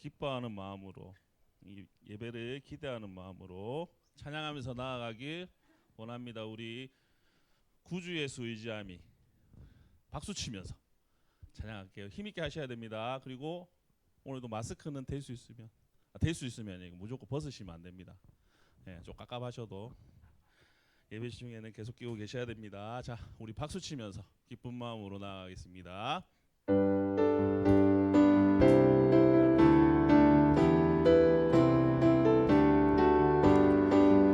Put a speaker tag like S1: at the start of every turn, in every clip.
S1: 기뻐하는 마음으로 이 예배를 기대하는 마음으로 찬양하면서 나아가길 원합니다. 우리 구주 예수 의지함이 박수 치면서 찬양할게요. 힘있게 하셔야 됩니다. 그리고 오늘도 마스크는 될 수 있으면 무조건 벗으시면 안 됩니다. 좀 깝깝하셔도 예배 중에는 계속 끼고 계셔야 됩니다. 자, 우리 박수 치면서 기쁜 마음으로 나아가겠습니다.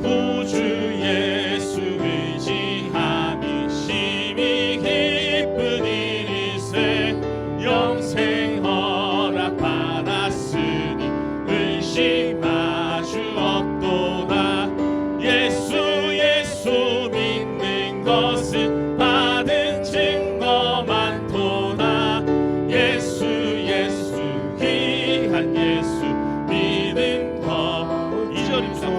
S1: 구주 예수 의지함이 심히 기쁜 일이세 영생 허락 받았으니 의심하 주 없도다. 예수 믿는 것은 받은 증거 많도다. 예수 귀한 예수 믿는 것 2절입니다.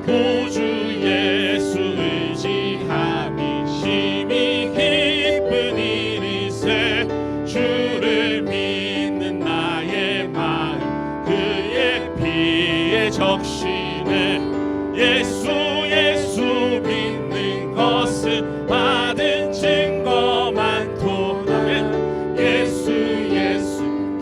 S1: 구주 예수 의지함이 심히 기쁜 일이세 주를 믿는 나의 마음 그의 피에 적시네. 예수 믿는 것은 받은 증거 많도다. 예수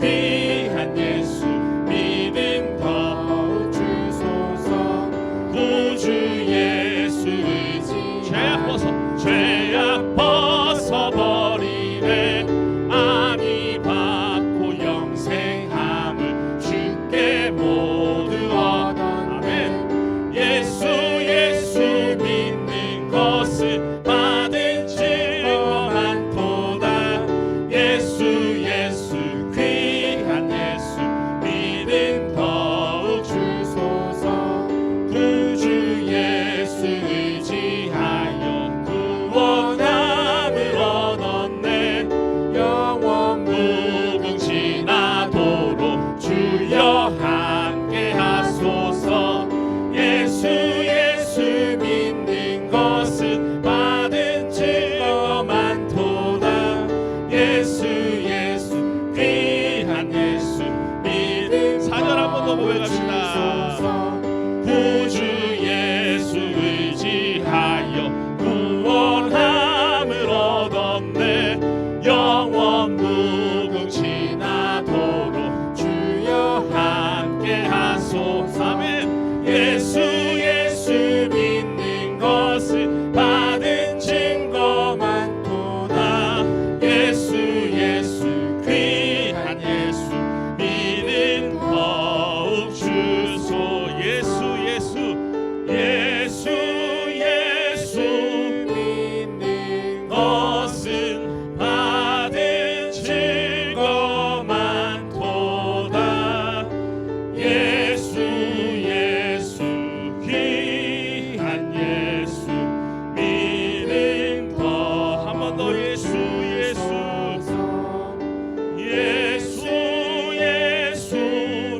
S1: 귀한 예수 믿는 것 주소서. 구주 예수 의지 죄악 벗어버리네. 안위 받고 영생함을 주께 모두 얻어. 아멘. 예수 믿는 것은 받은 증거 많도다. 예수 귀한 예수 믿는 더욱 주소서. 구주 예수 의지하여 구원함을 얻었네. 영원 무궁지나도록 주여 함께 하소서. 예수 믿는 것은 받은 증거 많도다. 예수 귀한 예수 믿는 4절 한 번 더 고백합시다. 구주 예수 의지하여 구원함을 얻었네. 영원 무궁지나도록 주여 함께 하소서. 아멘. 예수 믿는 것은 받은 증거 많도다. 예수 귀한 예수 믿는 더욱 주소. 예수 믿는 것은 받은 증거 많도다. 예수 귀한 예수 믿는 것. 한 번 더. 예수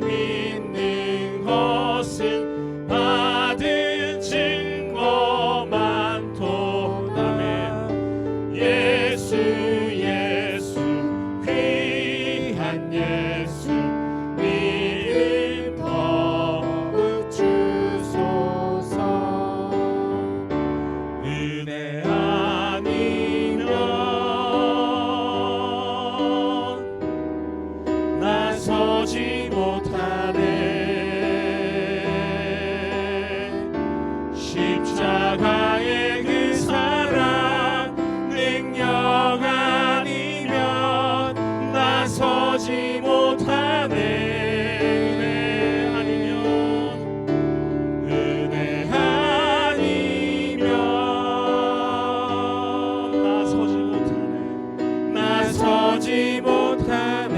S1: 믿는 것은 받은 증거 많도다. 예수 귀한 예수 믿는 것 주소서. 은혜 아니면 나서지 못하네. 십자가의 그 사랑 능력 아니면 나서지 못하네. 은혜 아니면 나서지 못하네.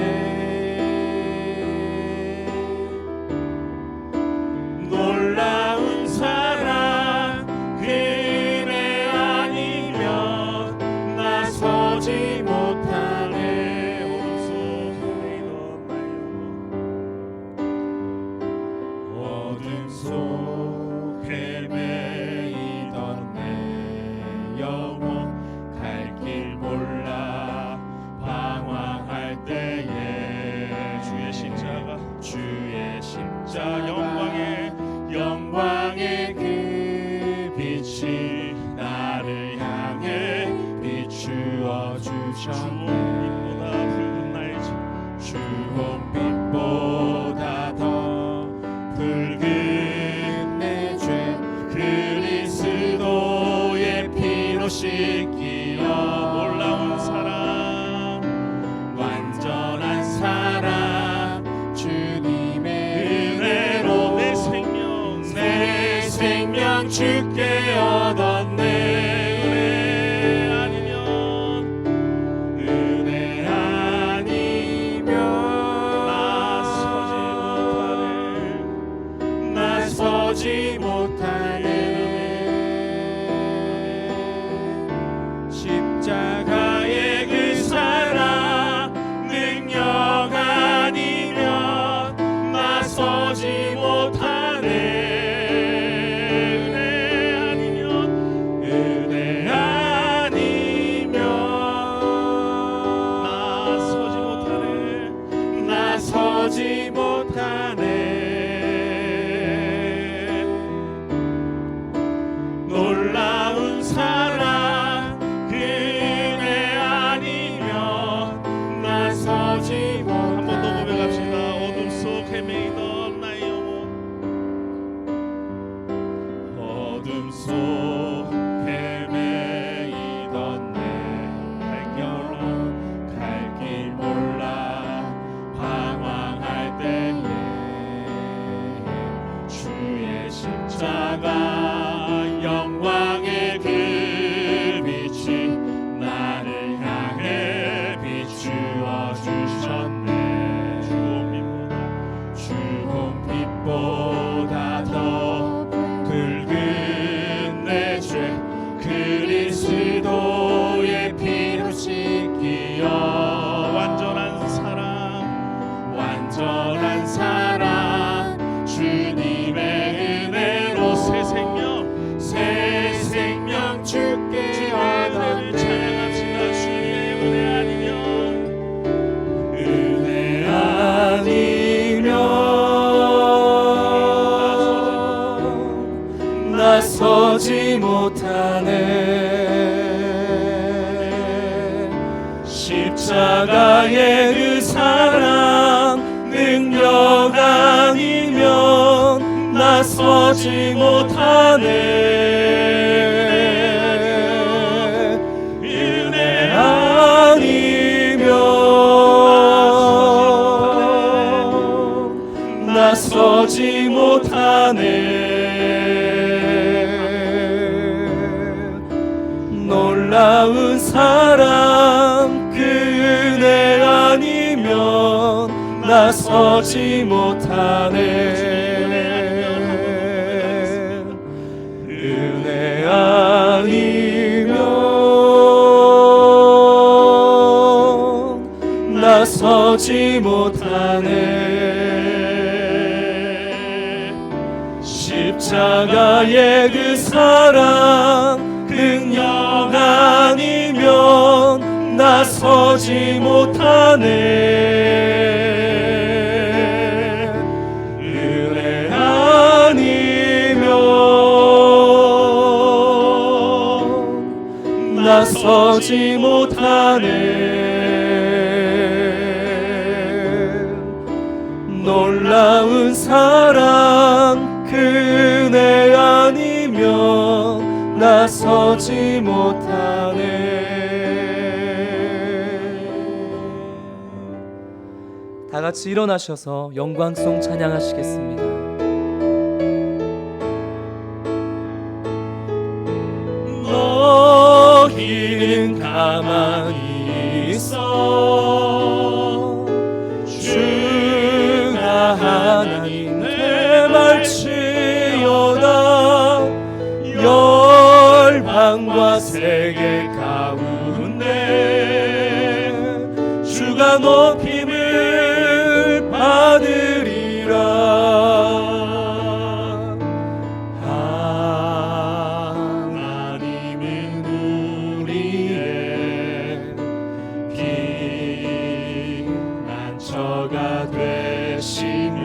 S2: 영광의 그 빛이 나를 향해 비추어 주셨네. 주홍빛보다 더 붉은 내 죄 그리스도의 피로 씻기어
S1: 놀라운 사랑
S2: 완전한 사랑 주님의 은혜로 내 생명 주께 얻었네. 서지 못하네. 십자가의 그 사랑 능력 아니면 나 서지 못하네. 은혜 아니면 나 서지 못하네. 놀라운 사랑 그 은혜 아니면 나 서지 못하네.
S1: 한 번 더 고백합시다. 어둠 속 헤매이던 나의 영혼,
S2: 어둠 속 헤매이던 내 영혼 갈 길 몰라 방황할 때에 주의 십자가 영광의 그 빛이 나를 향해 비추어 주셨네. 주홍빛보다 더 붉은 내 죄 그리스도의 피로 씻기어 완전한 사랑 주님의 은혜로 새 생명 주께 얻었네.
S1: 찬양합시다. 주님의
S2: 은혜 아니면 나 서지 못하네. 십자가의 그 사랑 능력 아니면 나 서지 못하네. 은혜 아니면 나 서지 못하네. 놀라운 사랑 그 은혜 아니면 나 서지 못하네. 은혜 아니면 나 서지 못하네. 십자가의 그 사랑 능력 아니면 나 서지 못하네. 은혜 아니면 나 서지 못하네. 놀라운 사랑 그 은혜 아니면 나 서지 못하네.
S3: 다 같이 일어나셔서 영광송 찬양하시겠습니다.
S2: 너희는 가만히 있어. 주가 하나님 되말지어다. 열방과 세계 가운데 주가 높임을 받으리라. 하나님은 우리의 피난처가 되시며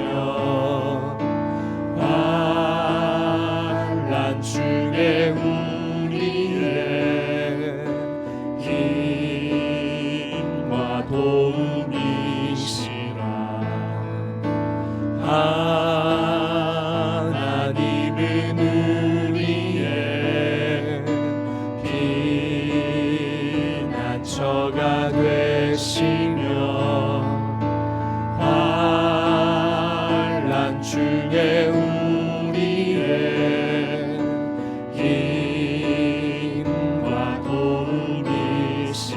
S2: 하나님은 우리의 피난처가 되시며 환난 중에 우리의 힘과 도움이시라.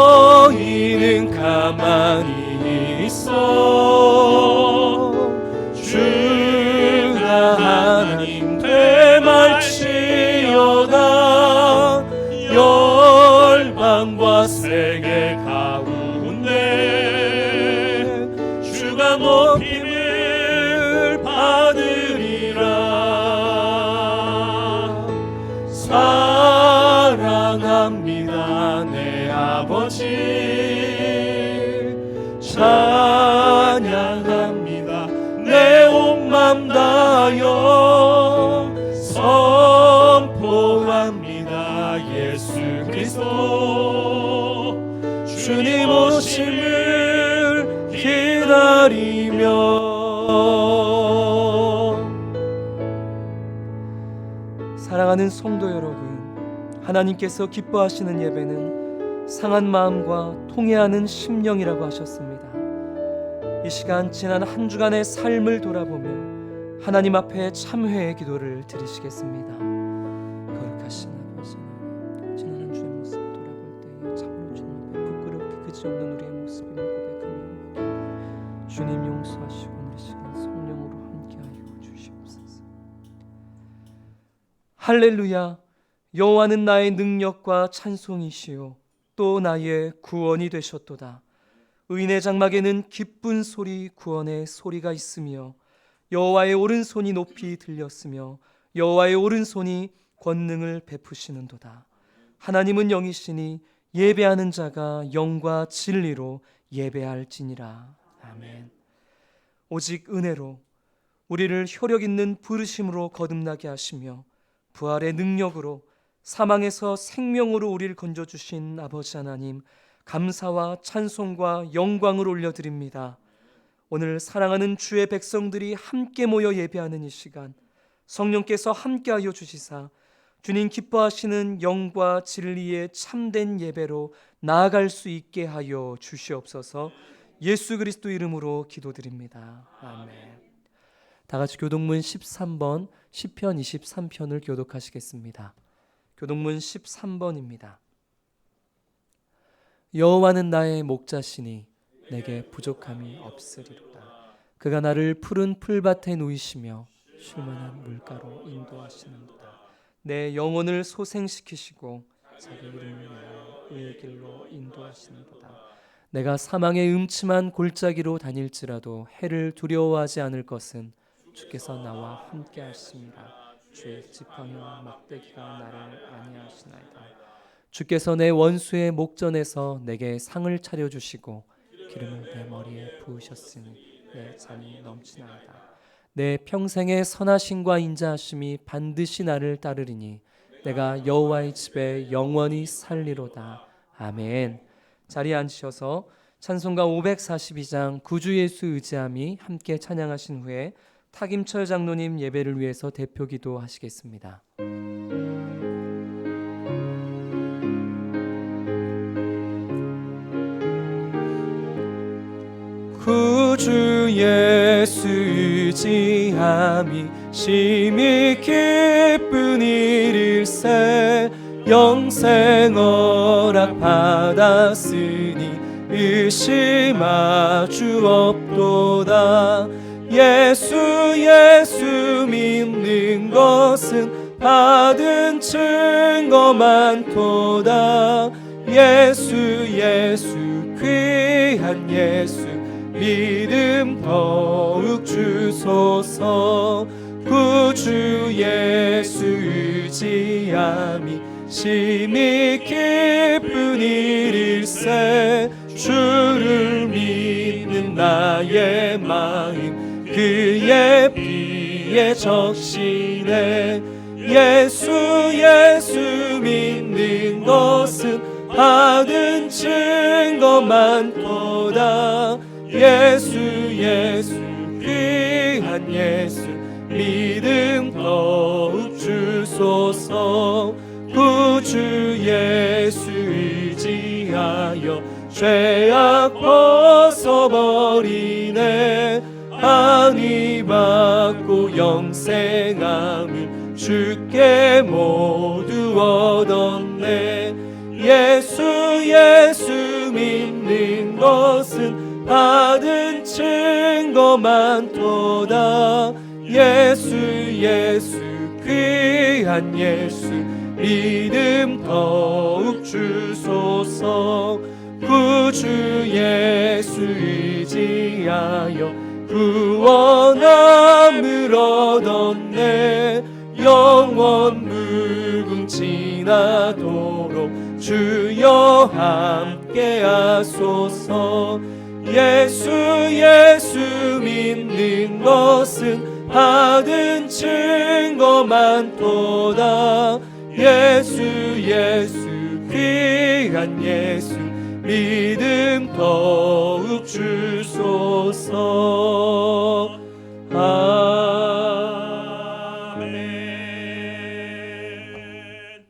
S2: 너희는 가만히 있어 주가 하나님 되말지어다. 열방과 세계 가운데 주가 높임을 받으리라. 사랑합니다 내 아버지, 찬양합니다 내 온 맘 다하여 선포합니다 예수 그리스도. 주님 오심을 기다리며.
S3: 사랑하는 성도 여러분, 하나님께서 기뻐하시는 예배는 상한 마음과 통회하는 심령이라고 하셨습니다. 이 시간 지난 한 주간의 삶을 돌아보며 하나님 앞에 참회의 기도를 드리시겠습니다. 거룩하신 아버지, 지난 한 주의 모습 돌아볼 때에 참으로 주님 앞에 부끄럽게 그지없는 우리의 모습임을 고백하며 주님 용서하시고 우리 시간 성령으로 함께하여 주시옵소서. 할렐루야. 여호와는 나의 능력과 찬송이시요 또 나의 구원이 되셨도다. 의인의 장막에는 기쁜 소리 구원의 소리가 있으며 여호와의 오른손이 높이 들렸으며 여호와의 오른손이 권능을 베푸시는도다. 하나님은 영이시니 예배하는 자가 영과 진리로 예배할지니라. 아멘. 오직 은혜로 우리를 효력 있는 부르심으로 거듭나게 하시며 부활의 능력으로 사망에서 생명으로 우리를 건져주신 아버지 하나님, 감사와 찬송과 영광을 올려드립니다. 오늘 사랑하는 주의 백성들이 함께 모여 예배하는 이 시간, 성령께서 함께하여 주시사 주님 기뻐하시는 영과 진리의 참된 예배로 나아갈 수 있게 하여 주시옵소서. 예수 그리스도 이름으로 기도드립니다. 아멘. 다 같이 교독문 13번 시편 23편을 교독하시겠습니다. 교독문 13번입니다. 여호와는 나의 목자시니 내게 부족함이 없으리로다. 그가 나를 푸른 풀밭에 누이시며 쉴만한 물가로 인도하시는도다. 내 영혼을 소생시키시고 자기 이름을 위하여 의의 길로 인도하시는도다. 내가 사망의 음침한 골짜기로 다닐지라도 해를 두려워하지 않을 것은 주께서 나와 함께 하십니다. 주의 지팡이와 막대기가 나를 안위하시나이다. 주께서 내 원수의 목전에서 내게 상을 차려주시고 기름을 내 머리에 부으셨으니 내 잔이 넘치나이다. 내 평생의 선하심과 인자하심이 반드시 나를 따르리니 내가 여호와의 집에 영원히 살리로다. 아멘. 자리에 앉으셔서 찬송가 542장 구주 예수 의지함이 함께 찬양하신 후에 탁임철 장로님 예배를 위해서 대표 기도하시겠습니다.
S2: 구주 예수 의지함이 심히 기쁜 일일세. 영생 허락 받았으니 의심하 주 없도다. 예수 믿는 것은 받은 증거 많도다. 예수 귀한 예수 믿음 더욱 주소서. 구주 예수 의지함이 심히 기쁜 일일세. 주를 믿는 나의 마음 그의 피에 적시네. 예수 믿는 것은 받은 증거 많도다. 예수 예수 귀한 예수 믿음 더욱 주소서. 구주 예수 의지하여 죄악 벗어버리네. 안위 받고 영생함을 주께 모두 얻었네. 예수 예수 믿는 것은 받은 증거 많도다. 예수 예수 귀한 예수 믿음 더욱 주소서. 구주 예수 의지하여 구원함을 얻었네. 영원 무궁지나도록 주여 함께 하소서. 예수 예수 믿는 것은 받은 증거 많도다. 예수 예수 귀한 예수 믿음 더욱 주소서. 아멘.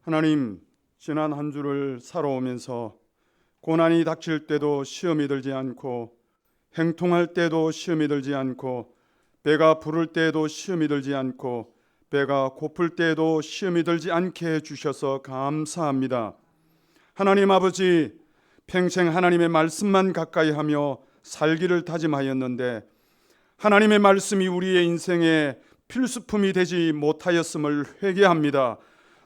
S4: 하나님, 지난 한 주를 살아오면서 고난이 닥칠 때도 시험이 들지 않고, 행통할 때도 시험이 들지 않고, 배가 부를 때도 시험이 들지 않고, 배가 고플 때도 시험이 들지 않게 해주셔서 감사합니다. 하나님 아버지, 평생 하나님의 말씀만 가까이 하며 살기를 다짐하였는데 하나님의 말씀이 우리의 인생에 필수품이 되지 못하였음을 회개합니다.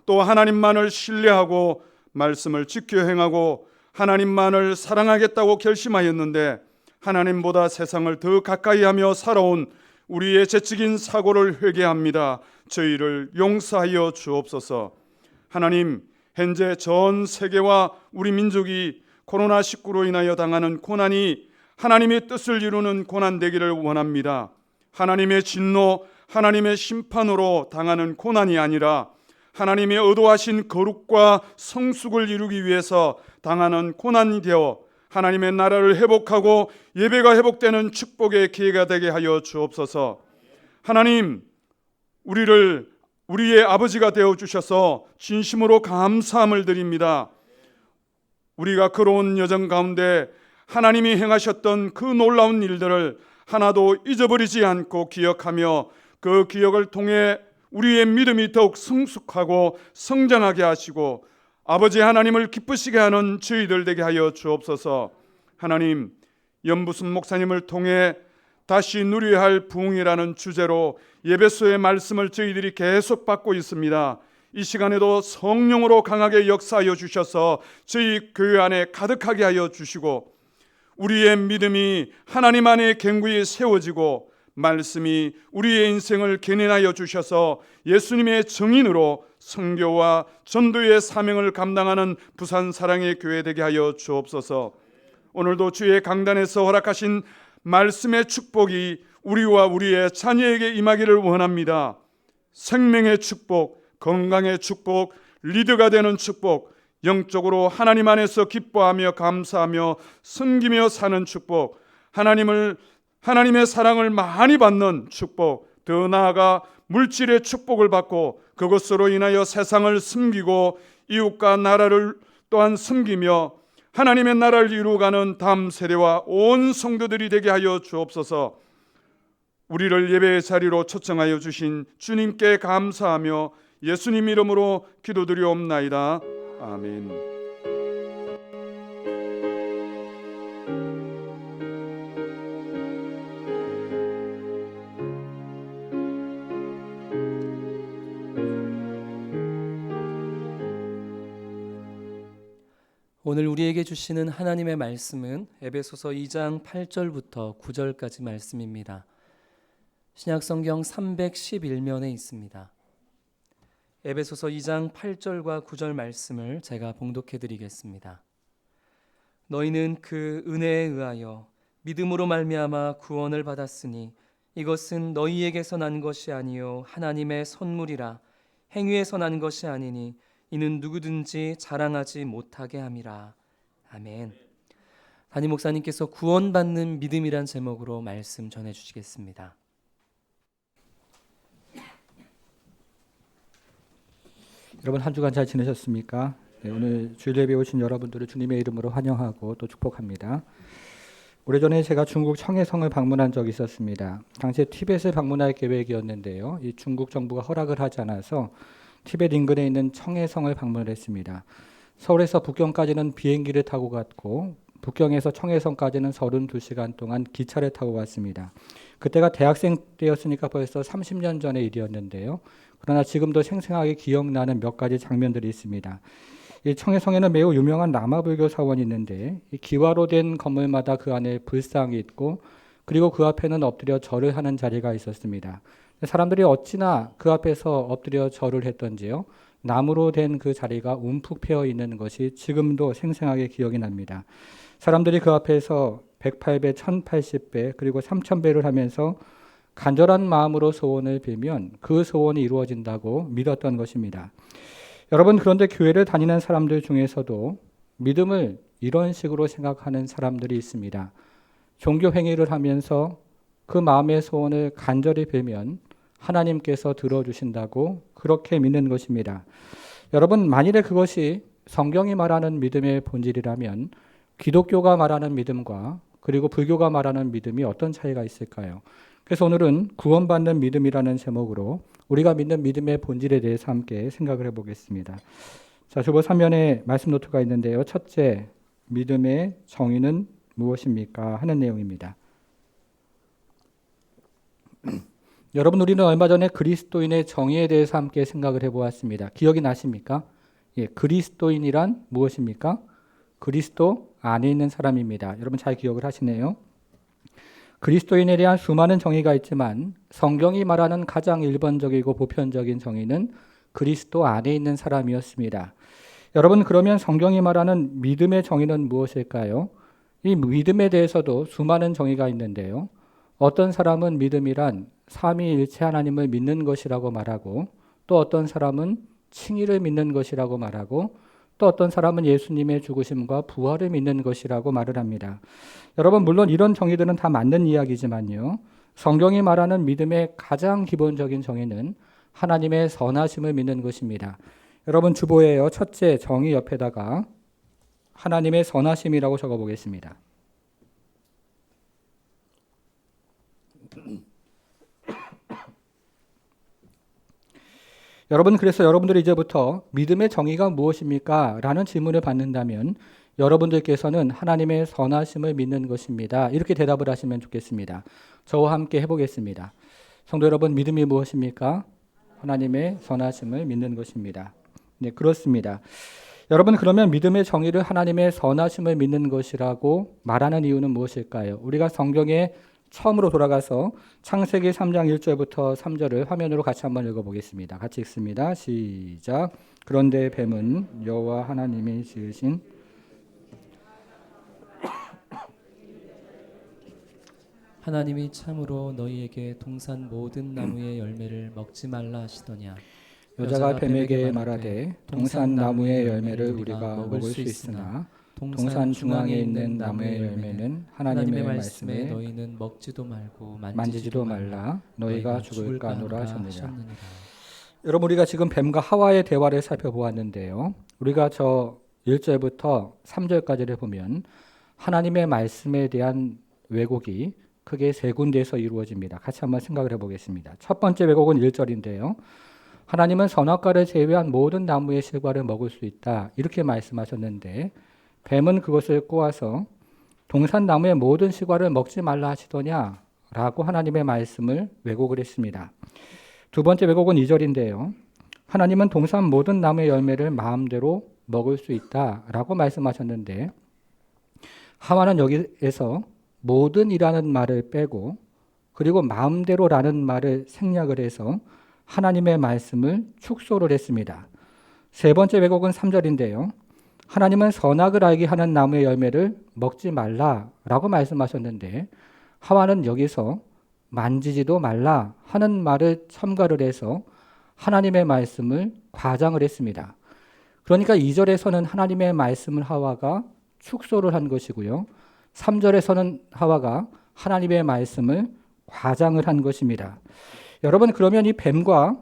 S4: 또 하나님만을 신뢰하고 말씀을 지켜 행하고 하나님만을 사랑하겠다고 결심하였는데 하나님보다 세상을 더 가까이 하며 살아온 우리의 죄책인 사고를 회개합니다. 저희를 용서하여 주옵소서. 하나님, 현재 전 세계와 우리 민족이 코로나19로 인하여 당하는 고난이 하나님의 뜻을 이루는 고난 되기를 원합니다. 하나님의 진노, 하나님의 심판으로 당하는 고난이 아니라 하나님의 의도하신 거룩과 성숙을 이루기 위해서 당하는 고난이 되어 하나님의 나라를 회복하고 예배가 회복되는 축복의 기회가 되게 하여 주옵소서. 하나님, 우리의 아버지가 되어 주셔서 진심으로 감사함을 드립니다. 우리가 걸어온 여정 가운데 하나님이 행하셨던 그 놀라운 일들을 하나도 잊어버리지 않고 기억하며 그 기억을 통해 우리의 믿음이 더욱 성숙하고 성장하게 하시고 아버지 하나님을 기쁘시게 하는 저희들 되게 하여 주옵소서. 하나님, 연부순 목사님을 통해 다시 누려야 할 부흥이라는 주제로 예배소의 말씀을 저희들이 계속 받고 있습니다. 이 시간에도 성령으로 강하게 역사하여 주셔서 저희 교회 안에 가득하게 하여 주시고 우리의 믿음이 하나님 안에 견고히 세워지고 말씀이 우리의 인생을 견인하여 주셔서 예수님의 증인으로 선교와 전도의 사명을 감당하는 부산 사랑의 교회 되게 하여 주옵소서. 오늘도 주의 강단에서 허락하신 말씀의 축복이 우리와 우리의 자녀에게 임하기를 원합니다. 생명의 축복, 건강의 축복, 리더가 되는 축복, 영적으로 하나님 안에서 기뻐하며 감사하며 섬기며 사는 축복, 하나님의 사랑을 많이 받는 축복, 더 나아가 물질의 축복을 받고 그것으로 인하여 세상을 섬기고 이웃과 나라를 또한 섬기며 하나님의 나라를 이루어가는 다음 세대와 온 성도들이 되게 하여 주옵소서. 우리를 예배의 자리로 초청하여 주신 주님께 감사하며 예수님 이름으로 기도드리옵나이다. 아멘.
S3: 오늘 우리에게 주시는 하나님의 말씀은 에베소서 2장 8절부터 9절까지 말씀입니다. 신약성경 311면에 있습니다. 에베소서 2장 8절과 9절 말씀을 제가 봉독해 드리겠습니다. 너희는 그 은혜에 의하여 믿음으로 말미암아 구원을 받았으니 이것은 너희에게서 난 것이 아니요 하나님의 선물이라. 행위에서 난 것이 아니니 이는 누구든지 자랑하지 못하게 함이라. 아멘. 담임 목사님께서 구원받는 믿음이란 제목으로 말씀 전해 주시겠습니다.
S5: 여러분 한 주간 잘 지내셨습니까? 네, 오늘 주일 예배 오신 여러분들을 주님의 이름으로 환영하고 또 축복합니다. 오래전에 제가 중국 청해성을 방문한 적이 있었습니다. 당시에 티벳을 방문할 계획이었는데요. 이 중국 정부가 허락을 하지 않아서 티벳 인근에 있는 청해성을 방문을 했습니다. 서울에서 북경까지는 비행기를 타고 갔고 북경에서 청해성까지는 32시간 동안 기차를 타고 갔습니다. 그때가 대학생 때였으니까 벌써 30년 전의 일이었는데요. 그러나 지금도 생생하게 기억나는 몇 가지 장면들이 있습니다. 이 청해성에는 매우 유명한 라마불교 사원이 있는데 이 기와로 된 건물마다 그 안에 불상이 있고 그리고 그 앞에는 엎드려 절을 하는 자리가 있었습니다. 사람들이 어찌나 그 앞에서 엎드려 절을 했던지요. 나무로 된 그 자리가 움푹 패여 있는 것이 지금도 생생하게 기억이 납니다. 사람들이 그 앞에서 108배, 1080배 그리고 3000배를 하면서 간절한 마음으로 소원을 빌면 그 소원이 이루어진다고 믿었던 것입니다. 여러분, 그런데 교회를 다니는 사람들 중에서도 믿음을 이런 식으로 생각하는 사람들이 있습니다. 종교 행위를 하면서 그 마음의 소원을 간절히 빌면 하나님께서 들어주신다고 그렇게 믿는 것입니다. 여러분, 만일에 그것이 성경이 말하는 믿음의 본질이라면 기독교가 말하는 믿음과 그리고 불교가 말하는 믿음이 어떤 차이가 있을까요? 그래서 오늘은 구원받는 믿음이라는 제목으로 우리가 믿는 믿음의 본질에 대해서 함께 생각을 해보겠습니다. 자, 주보 3면에 말씀 노트가 있는데요. 첫째, 믿음의 정의는 무엇입니까? 하는 내용입니다. 여러분, 우리는 얼마 전에 그리스도인의 정의에 대해서 함께 생각을 해보았습니다. 기억이 나십니까? 예, 그리스도인이란 무엇입니까? 그리스도 안에 있는 사람입니다. 여러분 잘 기억을 하시네요. 그리스도인에 대한 수많은 정의가 있지만 성경이 말하는 가장 일반적이고 보편적인 정의는 그리스도 안에 있는 사람이었습니다. 여러분, 그러면 성경이 말하는 믿음의 정의는 무엇일까요? 이 믿음에 대해서도 수많은 정의가 있는데요. 어떤 사람은 믿음이란 삼위일체 하나님을 믿는 것이라고 말하고, 또 어떤 사람은 칭의를 믿는 것이라고 말하고, 또 어떤 사람은 예수님의 죽으심과 부활을 믿는 것이라고 말을 합니다. 여러분, 물론 이런 정의들은 다 맞는 이야기지만요. 성경이 말하는 믿음의 가장 기본적인 정의는 하나님의 선하심을 믿는 것입니다. 여러분, 주보에요. 첫째 정의 옆에다가 하나님의 선하심이라고 적어보겠습니다. 여러분, 그래서 여러분들이 이제부터 믿음의 정의가 무엇입니까? 라는 질문을 받는다면 여러분들께서는 하나님의 선하심을 믿는 것입니다. 이렇게 대답을 하시면 좋겠습니다. 저와 함께 해보겠습니다. 성도 여러분, 믿음이 무엇입니까? 하나님의 선하심을 믿는 것입니다. 네, 그렇습니다. 여러분, 그러면 믿음의 정의를 하나님의 선하심을 믿는 것이라고 말하는 이유는 무엇일까요? 우리가 성경에 처음으로 돌아가서 창세기 3장 1절부터 3절을 화면으로 같이 한번 읽어보겠습니다. 같이 읽습니다. 시작. 그런데 뱀은 여호와 하나님이 지으신
S3: 하나님이 참으로 너희에게 동산 모든 나무의 열매를 먹지 말라 하시더냐.
S5: 여자가 뱀에게 말하되 동산 나무의 열매를 우리가 먹을 수 있으나 동산 중앙에 있는 나무의 열매는 하나님의 말씀에
S3: 너희는 먹지도 말고
S5: 만지지도 말라 너희가 죽을까 하노라 하셨느니라.
S3: 여러분, 우리가 지금 뱀과 하와의 대화를 살펴보았는데요. 우리가 저 1절부터 3절까지를 보면 하나님의 말씀에 대한 왜곡이 크게 세 군데에서 이루어집니다. 같이 한번 생각을 해보겠습니다. 첫 번째 왜곡은 1절인데요. 하나님은 선악과를 제외한 모든 나무의 실과를 먹을 수 있다, 이렇게 말씀하셨는데 뱀은 그것을 꼬아서 동산 나무의 모든 실과를 먹지 말라 하시더냐 라고 하나님의 말씀을 왜곡을 했습니다. 두 번째 왜곡은 2절인데요. 하나님은 동산 모든 나무의 열매를 마음대로 먹을 수 있다 라고 말씀하셨는데 하와는 여기에서 모든이라는 말을 빼고 그리고 마음대로라는 말을 생략을 해서 하나님의 말씀을 축소를 했습니다. 세 번째 왜곡은 3절인데요. 하나님은 선악을 알게 하는 나무의 열매를 먹지 말라라고 말씀하셨는데 하와는 여기서 만지지도 말라 하는 말을 첨가를 해서 하나님의 말씀을 과장을 했습니다.
S5: 그러니까 2절에서는 하나님의 말씀을 하와가 축소를 한 것이고요. 3절에서는 하와가 하나님의 말씀을 과장을 한 것입니다. 여러분, 그러면 이 뱀과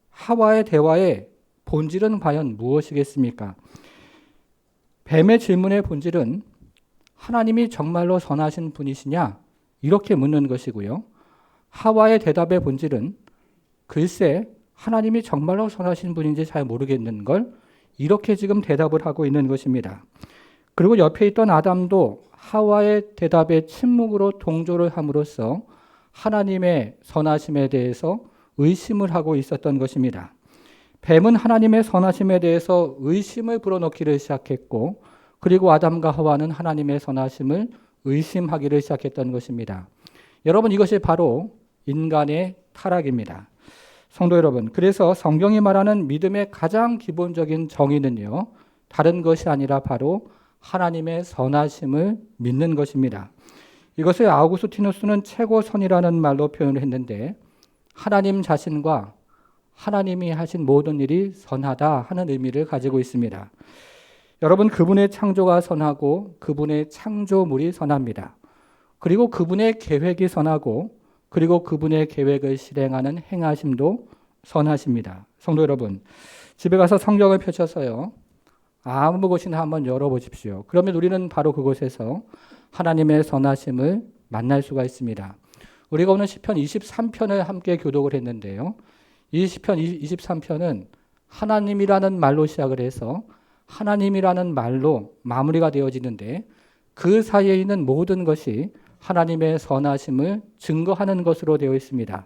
S5: 하와의 대화의 본질은 과연 무엇이겠습니까? 뱀의 질문의 본질은 하나님이 정말로 선하신 분이시냐? 이렇게 묻는 것이고요. 하와의 대답의 본질은 글쎄 하나님이 정말로 선하신 분인지 잘 모르겠는 걸 이렇게 지금 대답을 하고 있는 것입니다. 그리고 옆에 있던 아담도 하와의 대답에 침묵으로 동조를 함으로써 하나님의 선하심에 대해서 의심을 하고 있었던 것입니다. 뱀은 하나님의 선하심에 대해서 의심을 불어넣기를 시작했고, 그리고 아담과 하와는 하나님의 선하심을 의심하기를 시작했던 것입니다. 여러분, 이것이 바로 인간의 타락입니다. 성도 여러분, 그래서 성경이 말하는 믿음의 가장 기본적인 정의는요, 다른 것이 아니라 바로 하나님의 선하심을 믿는 것입니다. 이것을 아우구스티누스는 최고선이라는 말로 표현을 했는데, 하나님 자신과 하나님이 하신 모든 일이 선하다 하는 의미를 가지고 있습니다. 여러분, 그분의 창조가 선하고 그분의 창조물이 선합니다. 그리고 그분의 계획이 선하고, 그리고 그분의 계획을 실행하는 행하심도 선하십니다. 성도 여러분, 집에 가서 성경을 펼쳐서요, 아무 곳이나 한번 열어보십시오. 그러면 우리는 바로 그곳에서 하나님의 선하심을 만날 수가 있습니다. 우리가 오늘 시편 23편을 함께 교독을 했는데요. 이 시편 23편은 하나님이라는 말로 시작을 해서 하나님이라는 말로 마무리가 되어지는데, 그 사이에 있는 모든 것이 하나님의 선하심을 증거하는 것으로 되어 있습니다.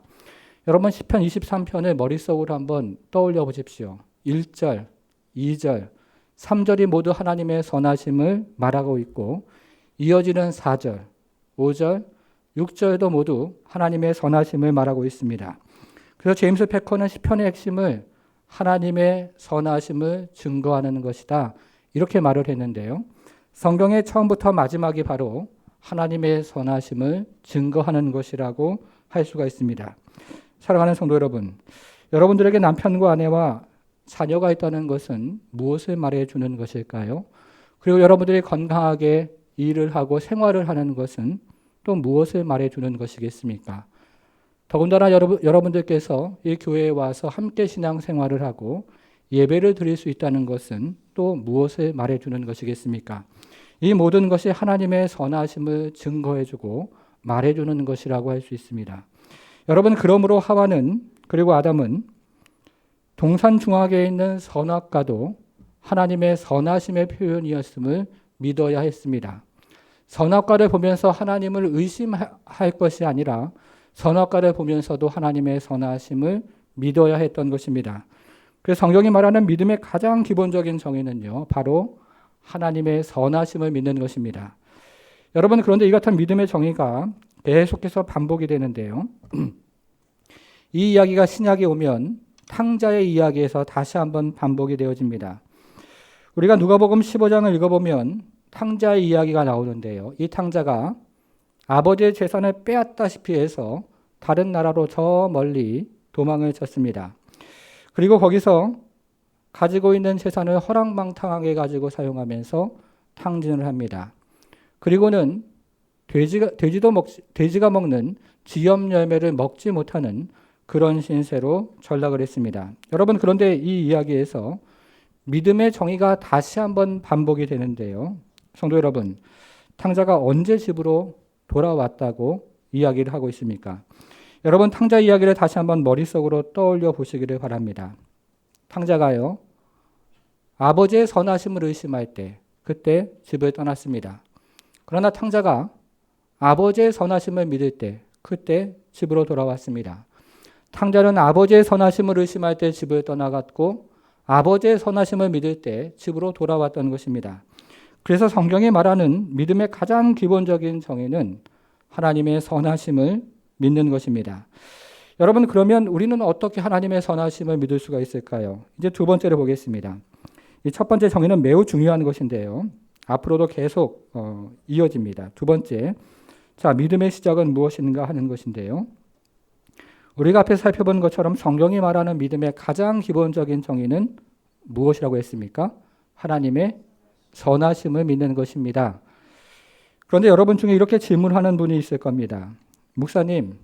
S5: 여러분, 시편 23편을 머릿속으로 한번 떠올려 보십시오. 1절, 2절, 3절이 모두 하나님의 선하심을 말하고 있고, 이어지는 4절, 5절, 6절도 모두 하나님의 선하심을 말하고 있습니다. 그래서 제임스 패커는 시편의 핵심을 하나님의 선하심을 증거하는 것이다, 이렇게 말을 했는데요. 성경의 처음부터 마지막이 바로 하나님의 선하심을 증거하는 것이라고 할 수가 있습니다. 사랑하는 성도 여러분, 여러분들에게 남편과 아내와 자녀가 있다는 것은 무엇을 말해주는 것일까요? 그리고 여러분들이 건강하게 일을 하고 생활을 하는 것은 또 무엇을 말해주는 것이겠습니까? 더군다나 여러분들께서 이 교회에 와서 함께 신앙생활을 하고 예배를 드릴 수 있다는 것은 또 무엇을 말해주는 것이겠습니까? 이 모든 것이 하나님의 선하심을 증거해주고 말해주는 것이라고 할 수 있습니다. 여러분, 그러므로 하와는, 그리고 아담은 동산 중앙에 있는 선악과도 하나님의 선하심의 표현이었음을 믿어야 했습니다. 선악과를 보면서 하나님을 의심할 것이 아니라 선악과를 보면서도 하나님의 선하심을 믿어야 했던 것입니다. 그래서 성경이 말하는 믿음의 가장 기본적인 정의는요, 바로 하나님의 선하심을 믿는 것입니다. 여러분, 그런데 이 같은 믿음의 정의가 계속해서 반복이 되는데요. 이 이야기가 신약에 오면 탕자의 이야기에서 다시 한번 반복이 되어집니다. 우리가 누가복음 15장을 읽어보면 탕자의 이야기가 나오는데요. 이 탕자가 아버지의 재산을 빼앗다시피 해서 다른 나라로 저 멀리 도망을 쳤습니다. 그리고 거기서 가지고 있는 재산을 허랑방탕하게 가지고 사용하면서 탕진을 합니다. 그리고는 돼지가 먹는 지엽 열매를 먹지 못하는 그런 신세로 전락을 했습니다. 여러분, 그런데 이 이야기에서 믿음의 정의가 다시 한번 반복이 되는데요. 성도 여러분, 탕자가 언제 집으로 돌아왔다고 이야기를 하고 있습니까? 여러분, 탕자 이야기를 다시 한번 머릿속으로 떠올려 보시기를 바랍니다. 탕자가요, 아버지의 선하심을 의심할 때 그때 집을 떠났습니다. 그러나 탕자가 아버지의 선하심을 믿을 때 그때 집으로 돌아왔습니다. 탕자는 아버지의 선하심을 의심할 때 집을 떠나갔고, 아버지의 선하심을 믿을 때 집으로 돌아왔던 것입니다. 그래서 성경이 말하는 믿음의 가장 기본적인 정의는 하나님의 선하심을 믿는 것입니다. 여러분, 그러면 우리는 어떻게 하나님의 선하심을 믿을 수가 있을까요? 이제 두 번째로 보겠습니다. 이 첫 번째 정의는 매우 중요한 것인데요. 앞으로도 계속 이어집니다. 두 번째, 자, 믿음의 시작은 무엇인가 하는 것인데요. 우리가 앞에 살펴본 것처럼 성경이 말하는 믿음의 가장 기본적인 정의는 무엇이라고 했습니까? 하나님의 선하심을 믿는 것입니다. 그런데 여러분 중에 이렇게 질문하는 분이 있을 겁니다. 목사님,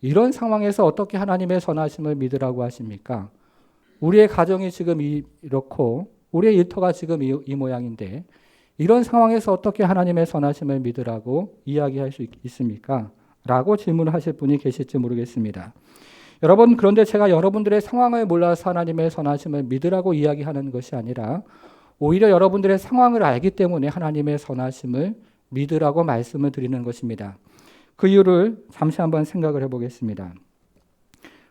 S5: 이런 상황에서 어떻게 하나님의 선하심을 믿으라고 하십니까? 우리의 가정이 지금 이렇고 우리의 일터가 지금 이 모양인데 이런 상황에서 어떻게 하나님의 선하심을 믿으라고 이야기할 수 있습니까? 라고 질문하실 분이 계실지 모르겠습니다. 여러분, 그런데 제가 여러분들의 상황을 몰라서 하나님의 선하심을 믿으라고 이야기하는 것이 아니라 오히려 여러분들의 상황을 알기 때문에 하나님의 선하심을 믿으라고 말씀을 드리는 것입니다. 그 이유를 잠시 한번 생각을 해보겠습니다.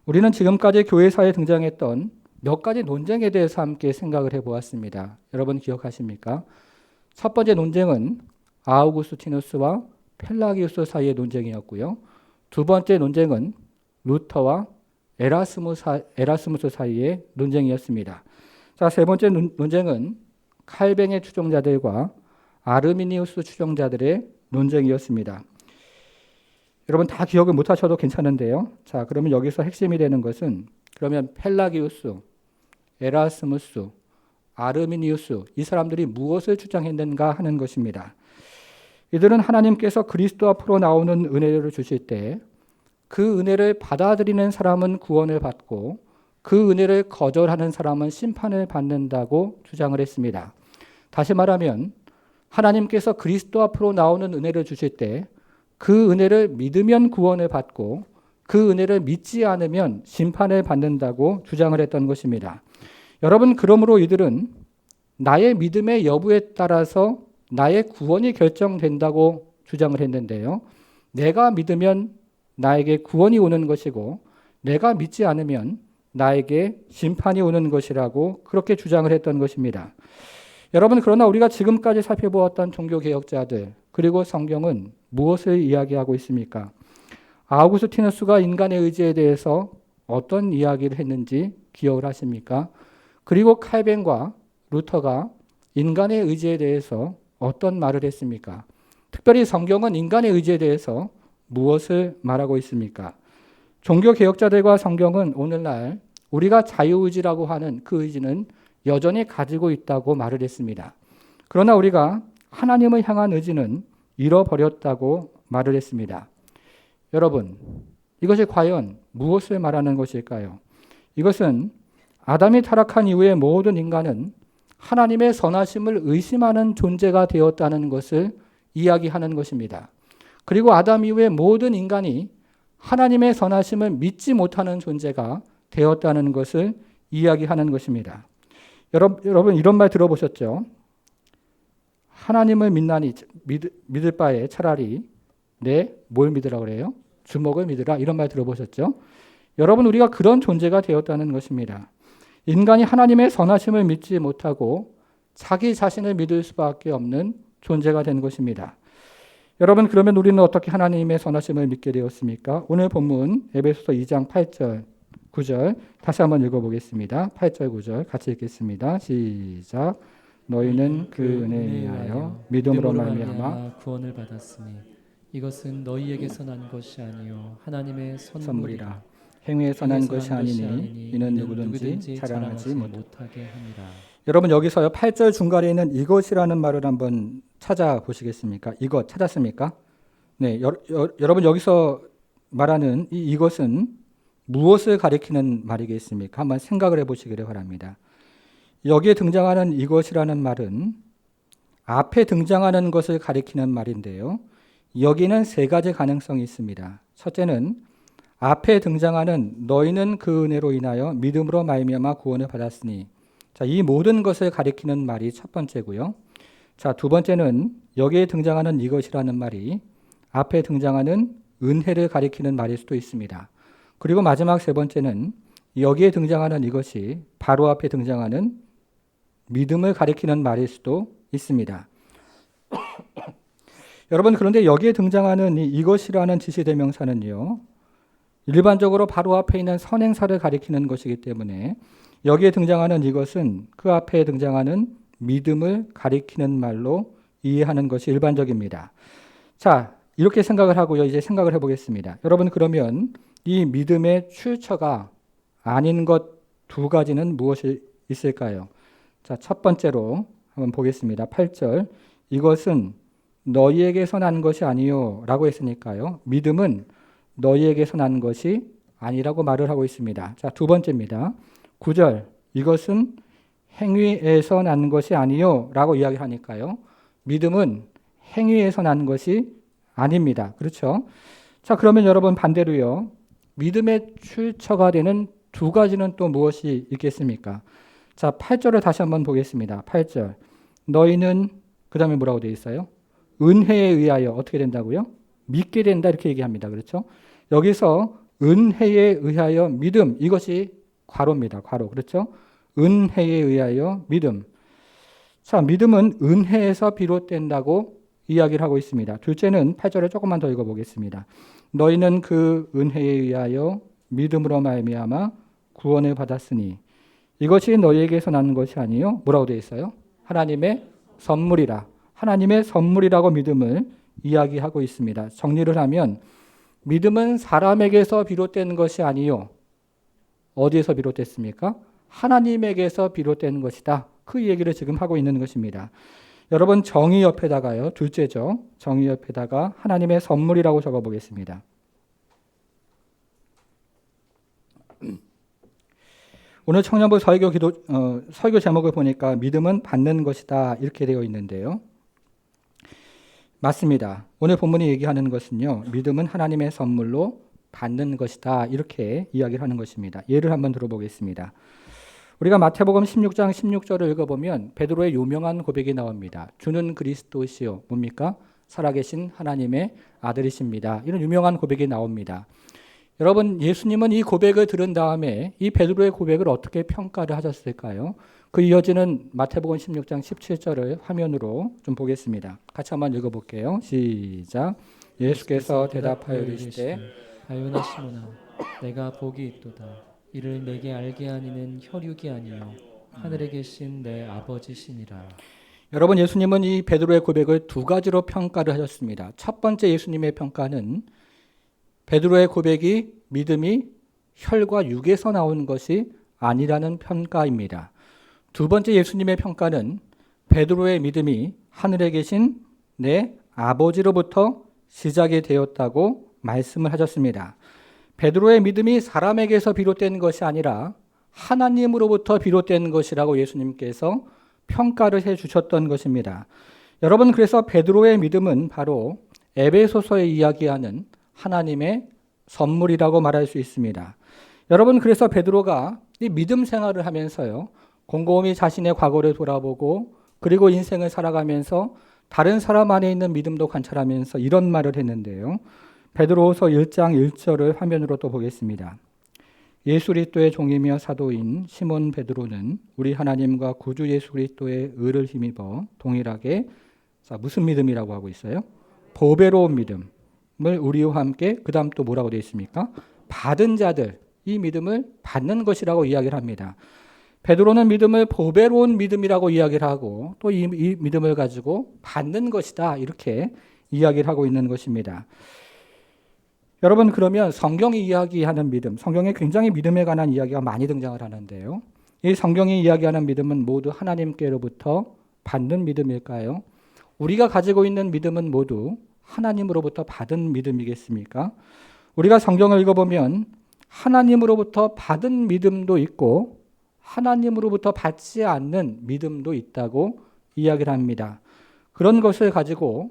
S5: 우리는 지금까지 교회사에 등장했던 몇 가지 논쟁에 대해서 함께 생각을 해보았습니다. 여러분 기억하십니까? 첫 번째 논쟁은 아우구스티누스와 펠라기우스 사이의 논쟁이었고요. 두 번째 논쟁은 루터와 에라스무스 사이의 논쟁이었습니다. 자, 세 번째 논쟁은 칼뱅의 추종자들과 아르미니우스 추종자들의 논쟁이었습니다. 여러분 다 기억을 못하셔도 괜찮은데요. 자, 그러면 여기서 핵심이 되는 것은 그러면 펠라기우스, 에라스무스, 아르미니우스 이 사람들이 무엇을 주장했는가 하는 것입니다. 이들은 하나님께서 그리스도 앞으로 나오는 은혜를 주실 때 그 은혜를 받아들이는 사람은 구원을 받고 그 은혜를 거절하는 사람은 심판을 받는다고 주장을 했습니다. 다시 말하면 하나님께서 그리스도 앞으로 나오는 은혜를 주실 때 그 은혜를 믿으면 구원을 받고 그 은혜를 믿지 않으면 심판을 받는다고 주장을 했던 것입니다. 여러분, 그러므로 이들은 나의 믿음의 여부에 따라서 나의 구원이 결정된다고 주장을 했는데요. 내가 믿으면 나에게 구원이 오는 것이고 내가 믿지 않으면 나에게 심판이 오는 것이라고 그렇게 주장을 했던 것입니다. 여러분, 그러나 우리가 지금까지 살펴보았던 종교개혁자들 그리고 성경은 무엇을 이야기하고 있습니까? 아우구스티누스가 인간의 의지에 대해서 어떤 이야기를 했는지 기억을 하십니까? 그리고 칼뱅과 루터가 인간의 의지에 대해서 어떤 말을 했습니까? 특별히 성경은 인간의 의지에 대해서 무엇을 말하고 있습니까? 종교개혁자들과 성경은 오늘날 우리가 자유의지라고 하는 그 의지는 여전히 가지고 있다고 말을 했습니다. 그러나 우리가 하나님을 향한 의지는 잃어버렸다고 말을 했습니다. 여러분, 이것이 과연 무엇을 말하는 것일까요? 이것은 아담이 타락한 이후에 모든 인간은 하나님의 선하심을 의심하는 존재가 되었다는 것을 이야기하는 것입니다. 그리고 아담 이후에 모든 인간이 하나님의 선하심을 믿지 못하는 존재가 되었다는 것을 이야기하는 것입니다. 여러분 이런 말 들어보셨죠? 하나님을 믿을 바에 차라리 뭘 믿으라고 그래요? 주먹을 믿으라, 이런 말 들어보셨죠? 여러분, 우리가 그런 존재가 되었다는 것입니다. 인간이 하나님의 선하심을 믿지 못하고 자기 자신을 믿을 수밖에 없는 존재가 된 것입니다. 여러분, 그러면 우리는 어떻게 하나님의 선하심을 믿게 되었습니까? 오늘 본문 에베소서 2장 8절 9절 다시 한번 읽어보겠습니다. 8절 9절 같이 읽겠습니다. 시작. 너희는 그 은혜에 의하여 믿음으로 말미암아
S3: 구원을 받았으니 이것은 너희에게서 난 것이 아니요 하나님의 선물이라.
S5: 행위에서 난 것이 아니니 이는 누구든지 자랑하지
S3: 못하게 함이라.
S5: 여러분, 여기서요 8절 중간에 있는 이것이라는 말을 한번 찾아보시겠습니까? 이것 찾았습니까? 네, 여러분 여기서 말하는 이것은 무엇을 가리키는 말이겠습니까? 한번 생각을 해보시기를 바랍니다. 여기에 등장하는 이것이라는 말은 앞에 등장하는 것을 가리키는 말인데요. 여기는 세 가지 가능성이 있습니다. 첫째는 앞에 등장하는 너희는 그 은혜로 인하여 믿음으로 말미암아 구원을 받았으니, 자, 이 모든 것을 가리키는 말이 첫 번째고요. 자, 두 번째는 여기에 등장하는 이것이라는 말이 앞에 등장하는 은혜를 가리키는 말일 수도 있습니다. 그리고 마지막 세 번째는 여기에 등장하는 이것이 바로 앞에 등장하는 믿음을 가리키는 말일 수도 있습니다. 여러분, 그런데 여기에 등장하는 이것이라는 지시대명사는요, 일반적으로 바로 앞에 있는 선행사를 가리키는 것이기 때문에 여기에 등장하는 이것은 그 앞에 등장하는 믿음을 가리키는 말로 이해하는 것이 일반적입니다. 자, 이렇게 생각을 하고요. 이제 생각을 해보겠습니다. 여러분, 그러면 이 믿음의 출처가 아닌 것 두 가지는 무엇이 있을까요? 자, 첫 번째로 한번 보겠습니다. 8절. 이것은 너희에게서 난 것이 아니요 라고 했으니까요. 믿음은 너희에게서 난 것이 아니라고 말을 하고 있습니다. 자, 두 번째입니다. 9절. 이것은 행위에서 난 것이 아니요 라고 이야기하니까요. 믿음은 행위에서 난 것이 아닙니다. 그렇죠? 자, 그러면 여러분 반대로요. 믿음의 출처가 되는 두 가지는 또 무엇이 있겠습니까? 자, 8절을 다시 한번 보겠습니다. 8절. 너희는 그 다음에 뭐라고 되어 있어요? 은혜에 의하여 어떻게 된다고요? 믿게 된다 이렇게 얘기합니다. 그렇죠? 여기서 은혜에 의하여 믿음 이것이 괄호입니다. 괄호. 그렇죠? 은혜에 의하여 믿음. 자, 믿음은 은혜에서 비롯된다고 이야기를 하고 있습니다. 둘째는 8절에 조금만 더 읽어보겠습니다. 너희는 그 은혜에 의하여 믿음으로 말미암아 구원을 받았으니 이것이 너희에게서 나는 것이 아니요 뭐라고 되어 있어요? 하나님의 선물이라. 하나님의 선물이라고 믿음을 이야기하고 있습니다. 정리를 하면 믿음은 사람에게서 비롯된 것이 아니요 어디에서 비롯됐습니까? 하나님에게서 비롯된 것이다. 그 얘기를 지금 하고 있는 것입니다. 여러분 정의 옆에다가요. 둘째죠. 정의 옆에다가 하나님의 선물이라고 적어보겠습니다. 오늘 청년부 설교 제목을 보니까 믿음은 받는 것이다 이렇게 되어 있는데요. 맞습니다. 오늘 본문이 얘기하는 것은요. 믿음은 하나님의 선물로 받는 것이다 이렇게 이야기를 하는 것입니다. 예를 한번 들어보겠습니다. 우리가 마태복음 16장 16절을 읽어보면 베드로의 유명한 고백이 나옵니다. 주는 그리스도시요 뭡니까? 살아계신 하나님의 아들이십니다. 이런 유명한 고백이 나옵니다. 여러분 예수님은 이 고백을 들은 다음에 이 베드로의 고백을 어떻게 평가를 하셨을까요? 그 이어지는 마태복음 16장 17절을 화면으로 좀 보겠습니다. 같이 한번 읽어볼게요. 시작. 예수께서 대답하여 이르시되
S3: 바요나 시몬아 내가 복이 있도다. 이를 내게 알게 하니는 혈육이 아니요 하늘에 계신 내 아버지시니라.
S5: 여러분 예수님은 이 베드로의 고백을 두 가지로 평가를 하셨습니다. 첫 번째 예수님의 평가는 베드로의 고백이 믿음이 혈과 육에서 나온 것이 아니라는 평가입니다. 두 번째 예수님의 평가는 베드로의 믿음이 하늘에 계신 내 아버지로부터 시작이 되었다고 말씀을 하셨습니다. 베드로의 믿음이 사람에게서 비롯된 것이 아니라 하나님으로부터 비롯된 것이라고 예수님께서 평가를 해주셨던 것입니다. 여러분 그래서 베드로의 믿음은 바로 에베소서에 이야기하는 하나님의 선물이라고 말할 수 있습니다. 여러분 그래서 베드로가 이 믿음 생활을 하면서요. 곰곰이 자신의 과거를 돌아보고 그리고 인생을 살아가면서 다른 사람 안에 있는 믿음도 관찰하면서 이런 말을 했는데요. 베드로후서 1장 1절을 화면으로 또 보겠습니다. 예수 그리스도의 종이며 사도인 시몬 베드로는 우리 하나님과 구주 예수 그리스도의 의를 힘입어 동일하게 자, 무슨 믿음이라고 하고 있어요? 보배로운 믿음을 우리와 함께 그 다음 또 뭐라고 되어 있습니까? 받은 자들 이 믿음을 받는 것이라고 이야기를 합니다. 베드로는 믿음을 보배로운 믿음이라고 이야기를 하고 또 이 믿음을 가지고 받는 것이다 이렇게 이야기를 하고 있는 것입니다. 여러분 그러면 성경이 이야기하는 믿음, 성경에 굉장히 믿음에 관한 이야기가 많이 등장을 하는데요. 이 성경이 이야기하는 믿음은 모두 하나님께로부터 받는 믿음일까요? 우리가 가지고 있는 믿음은 모두 하나님으로부터 받은 믿음이겠습니까? 우리가 성경을 읽어보면 하나님으로부터 받은 믿음도 있고 하나님으로부터 받지 않는 믿음도 있다고 이야기를 합니다. 그런 것을 가지고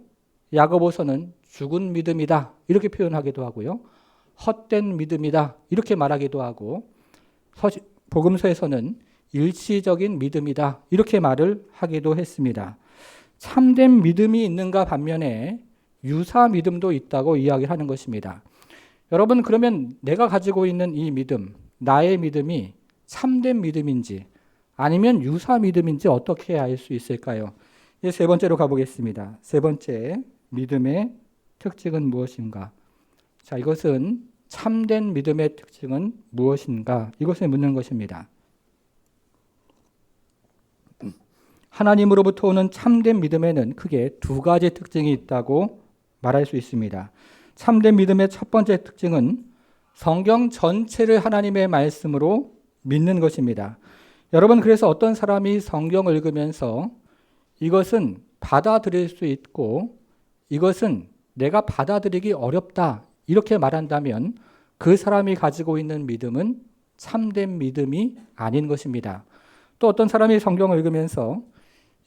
S5: 야고보서는 죽은 믿음이다 이렇게 표현하기도 하고요. 헛된 믿음이다 이렇게 말하기도 하고 복음서에서는 일시적인 믿음이다 이렇게 말을 하기도 했습니다. 참된 믿음이 있는가 반면에 유사 믿음도 있다고 이야기를 하는 것입니다. 여러분 그러면 내가 가지고 있는 이 믿음, 나의 믿음이 참된 믿음인지 아니면 유사 믿음인지 어떻게 알 수 있을까요? 이제 세 번째로 가보겠습니다. 세 번째 믿음의 특징은 무엇인가? 자, 이것은 참된 믿음의 특징은 무엇인가? 이것을 묻는 것입니다. 하나님으로부터 오는 참된 믿음에는 크게 두 가지 특징이 있다고 말할 수 있습니다. 참된 믿음의 첫 번째 특징은 성경 전체를 하나님의 말씀으로 믿는 것입니다. 여러분, 그래서 어떤 사람이 성경을 읽으면서 이것은 받아들일 수 있고 이것은 내가 받아들이기 어렵다 이렇게 말한다면 그 사람이 가지고 있는 믿음은 참된 믿음이 아닌 것입니다. 또 어떤 사람이 성경을 읽으면서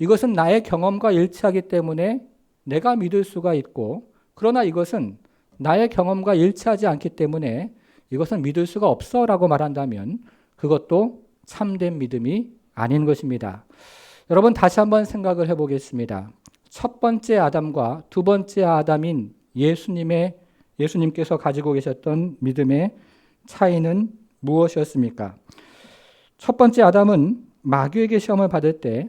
S5: 이것은 나의 경험과 일치하기 때문에 내가 믿을 수가 있고 그러나 이것은 나의 경험과 일치하지 않기 때문에 이것은 믿을 수가 없어 라고 말한다면 그것도 참된 믿음이 아닌 것입니다. 여러분, 다시 한번 생각을 해보겠습니다. 첫 번째 아담과 두 번째 아담인 예수님께서 가지고 계셨던 믿음의 차이는 무엇이었습니까? 첫 번째 아담은 마귀에게 시험을 받을 때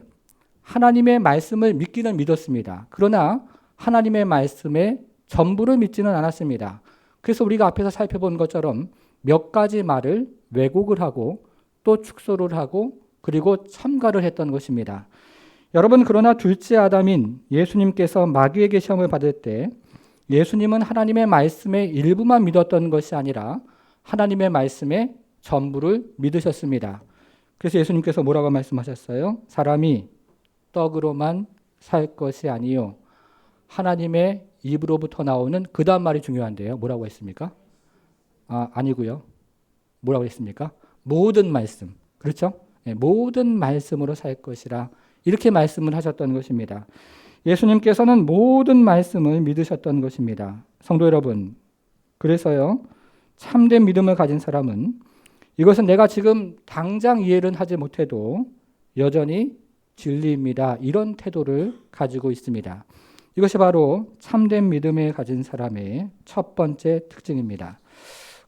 S5: 하나님의 말씀을 믿기는 믿었습니다. 그러나 하나님의 말씀의 전부를 믿지는 않았습니다. 그래서 우리가 앞에서 살펴본 것처럼 몇 가지 말을 왜곡을 하고 또 축소를 하고 그리고 첨가를 했던 것입니다. 여러분, 그러나 둘째 아담인 예수님께서 마귀에게 시험을 받을 때 예수님은 하나님의 말씀의 일부만 믿었던 것이 아니라 하나님의 말씀의 전부를 믿으셨습니다. 그래서 예수님께서 뭐라고 말씀하셨어요? 사람이 떡으로만 살 것이 아니요 하나님의 입으로부터 나오는 그 다음 말이 중요한데요. 뭐라고 했습니까? 아니고요. 뭐라고 했습니까? 모든 말씀. 그렇죠? 네, 모든 말씀으로 살 것이라 이렇게 말씀을 하셨던 것입니다. 예수님께서는 모든 말씀을 믿으셨던 것입니다. 성도 여러분, 그래서요, 참된 믿음을 가진 사람은 이것은 내가 지금 당장 이해는 하지 못해도 여전히 진리입니다. 이런 태도를 가지고 있습니다. 이것이 바로 참된 믿음을 가진 사람의 첫 번째 특징입니다.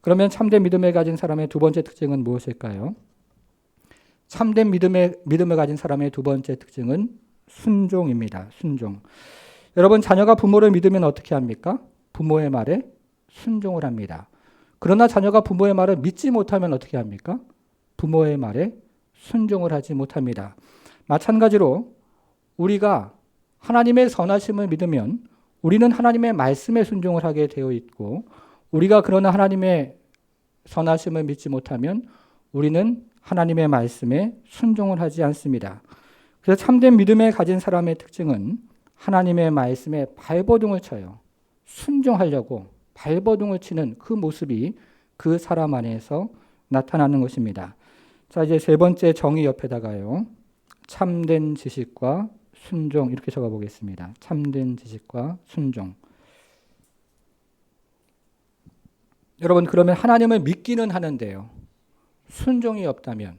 S5: 그러면 참된 믿음을 가진 사람의 두 번째 특징은 무엇일까요? 참된 믿음을 가진 사람의 두 번째 특징은 순종입니다. 순종. 여러분, 자녀가 부모를 믿으면 어떻게 합니까? 부모의 말에 순종을 합니다. 그러나 자녀가 부모의 말을 믿지 못하면 어떻게 합니까? 부모의 말에 순종을 하지 못합니다. 마찬가지로 우리가 하나님의 선하심을 믿으면 우리는 하나님의 말씀에 순종을 하게 되어 있고 우리가 그러나 하나님의 선하심을 믿지 못하면 우리는 하나님의 말씀에 순종을 하지 않습니다. 그래서 참된 믿음을 가진 사람의 특징은 하나님의 말씀에 발버둥을 쳐요. 순종하려고 발버둥을 치는 그 모습이 그 사람 안에서 나타나는 것입니다. 자, 이제 세 번째 정의 옆에다가요. 참된 지식과 순종 이렇게 적어 보겠습니다. 참된 지식과 순종. 여러분, 그러면 하나님을 믿기는 하는데요. 순종이 없다면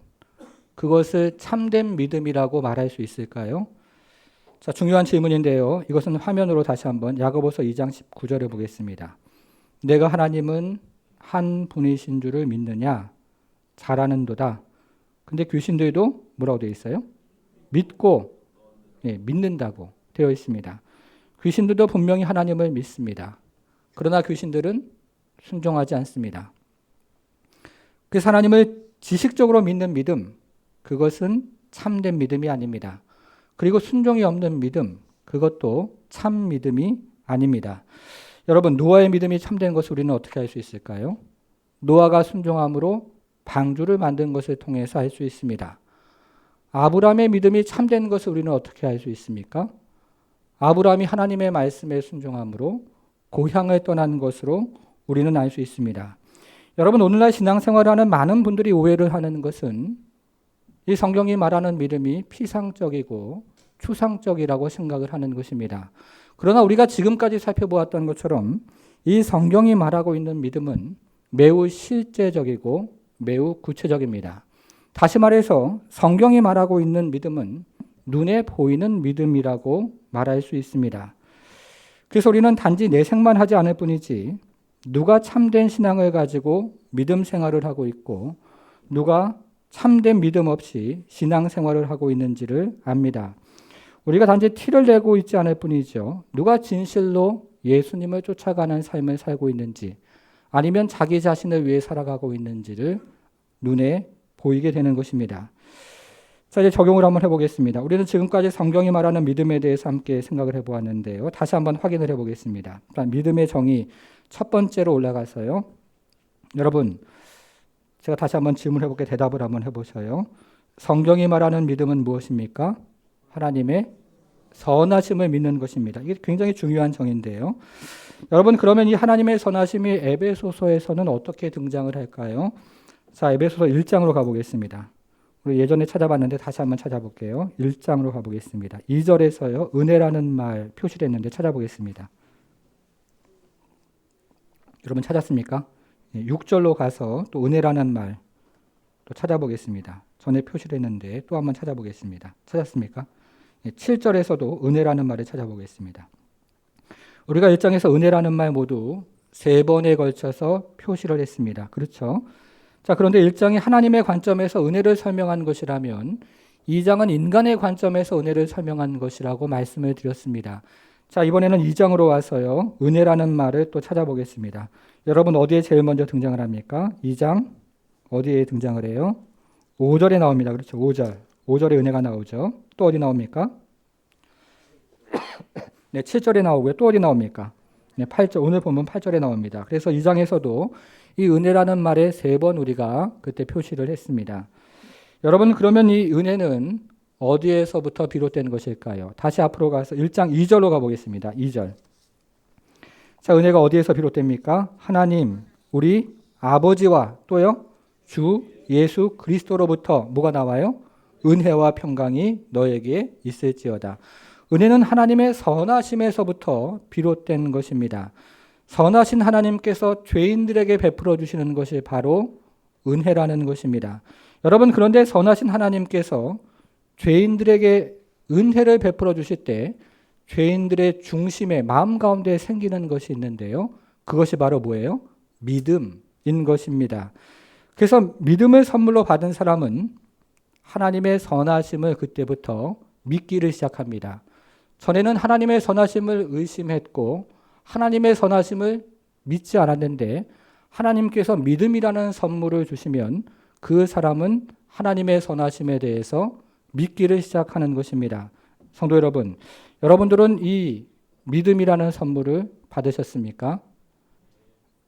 S5: 그것을 참된 믿음이라고 말할 수 있을까요? 자, 중요한 질문인데요. 이것은 화면으로 다시 한번 야고보서 2장 19절을 보겠습니다. 내가 하나님은 한 분이신 줄을 믿느냐? 잘하는도다. 근데 귀신들도 뭐라고 되어 있어요? 믿고 믿는다고 되어 있습니다. 귀신들도 분명히 하나님을 믿습니다. 그러나 귀신들은 순종하지 않습니다. 그래서 하나님을 지식적으로 믿는 믿음, 그것은 참된 믿음이 아닙니다. 그리고 순종이 없는 믿음, 그것도 참 믿음이 아닙니다. 여러분, 노아의 믿음이 참된 것을 우리는 어떻게 알 수 있을까요? 노아가 순종함으로 방주를 만든 것을 통해서 알 수 있습니다. 아브라함의 믿음이 참된 것을 우리는 어떻게 알 수 있습니까? 아브라함이 하나님의 말씀에 순종함으로 고향을 떠난 것으로 우리는 알 수 있습니다. 여러분, 오늘날 신앙생활을 하는 많은 분들이 오해를 하는 것은 이 성경이 말하는 믿음이 피상적이고 추상적이라고 생각을 하는 것입니다. 그러나 우리가 지금까지 살펴보았던 것처럼 이 성경이 말하고 있는 믿음은 매우 실제적이고 매우 구체적입니다. 다시 말해서 성경이 말하고 있는 믿음은 눈에 보이는 믿음이라고 말할 수 있습니다. 그래서 우리는 단지 내색만 하지 않을 뿐이지 누가 참된 신앙을 가지고 믿음 생활을 하고 있고 누가 참된 믿음 없이 신앙 생활을 하고 있는지를 압니다. 우리가 단지 티를 내고 있지 않을 뿐이죠. 누가 진실로 예수님을 쫓아가는 삶을 살고 있는지 아니면 자기 자신을 위해 살아가고 있는지를 눈에 보이게 되는 것입니다. 자, 이제 적용을 한번 해보겠습니다. 우리는 지금까지 성경이 말하는 믿음에 대해서 함께 생각을 해보았는데요. 다시 한번 확인을 해보겠습니다. 믿음의 정의 첫 번째로 올라가서요. 여러분, 제가 다시 한번 질문을 해볼게요. 대답을 한번 해보셔요. 성경이 말하는 믿음은 무엇입니까? 하나님의 선하심을 믿는 것입니다. 이게 굉장히 중요한 정의인데요. 여러분, 그러면 이 하나님의 선하심이 에베소서에서는 어떻게 등장을 할까요? 자, 에베소서 1장으로 가보겠습니다. 우리 예전에 찾아봤는데 다시 한번 찾아볼게요. 1장으로 가보겠습니다. 2절에서요. 은혜라는 말 표시를 했는데 찾아보겠습니다. 여러분 찾았습니까? 6절로 가서 또 은혜라는 말 또 찾아보겠습니다. 전에 표시를 했는데 또 한번 찾아보겠습니다. 찾았습니까? 7절에서도 은혜라는 말을 찾아보겠습니다. 우리가 1장에서 은혜라는 말 모두 3번에 걸쳐서 표시를 했습니다. 그렇죠? 자, 그런데 1장이 하나님의 관점에서 은혜를 설명한 것이라면 2장은 인간의 관점에서 은혜를 설명한 것이라고 말씀을 드렸습니다. 자, 이번에는 2장으로 와서요. 은혜라는 말을 또 찾아보겠습니다. 여러분 어디에 제일 먼저 등장을 합니까? 2장 어디에 등장을 해요? 5절에 나옵니다. 그렇죠? 5절. 5절에 은혜가 나오죠. 또 어디 나옵니까? 네, 7절에 나오고요. 또 어디 나옵니까? 네, 8절. 오늘 보면 8절에 나옵니다. 그래서 2장에서도 이 은혜라는 말에 3번 우리가 그때 표시를 했습니다. 여러분, 그러면 이 은혜는 어디에서부터 비롯된 것일까요? 다시 앞으로 가서 1장 2절로 가보겠습니다. 2절. 자, 은혜가 어디에서 비롯됩니까? 하나님, 우리 아버지와 또요? 주 예수 그리스도로부터 뭐가 나와요? 은혜와 평강이 너에게 있을지어다. 은혜는 하나님의 선하심에서부터 비롯된 것입니다. 선하신 하나님께서 죄인들에게 베풀어 주시는 것이 바로 은혜라는 것입니다. 여러분, 그런데 선하신 하나님께서 죄인들에게 은혜를 베풀어 주실 때 죄인들의 중심에 마음 가운데 생기는 것이 있는데요. 그것이 바로 뭐예요? 믿음인 것입니다. 그래서 믿음을 선물로 받은 사람은 하나님의 선하심을 그때부터 믿기를 시작합니다. 전에는 하나님의 선하심을 의심했고 하나님의 선하심을 믿지 않았는데 하나님께서 믿음이라는 선물을 주시면 그 사람은 하나님의 선하심에 대해서 믿기를 시작하는 것입니다. 성도 여러분, 여러분들은 이 믿음이라는 선물을 받으셨습니까?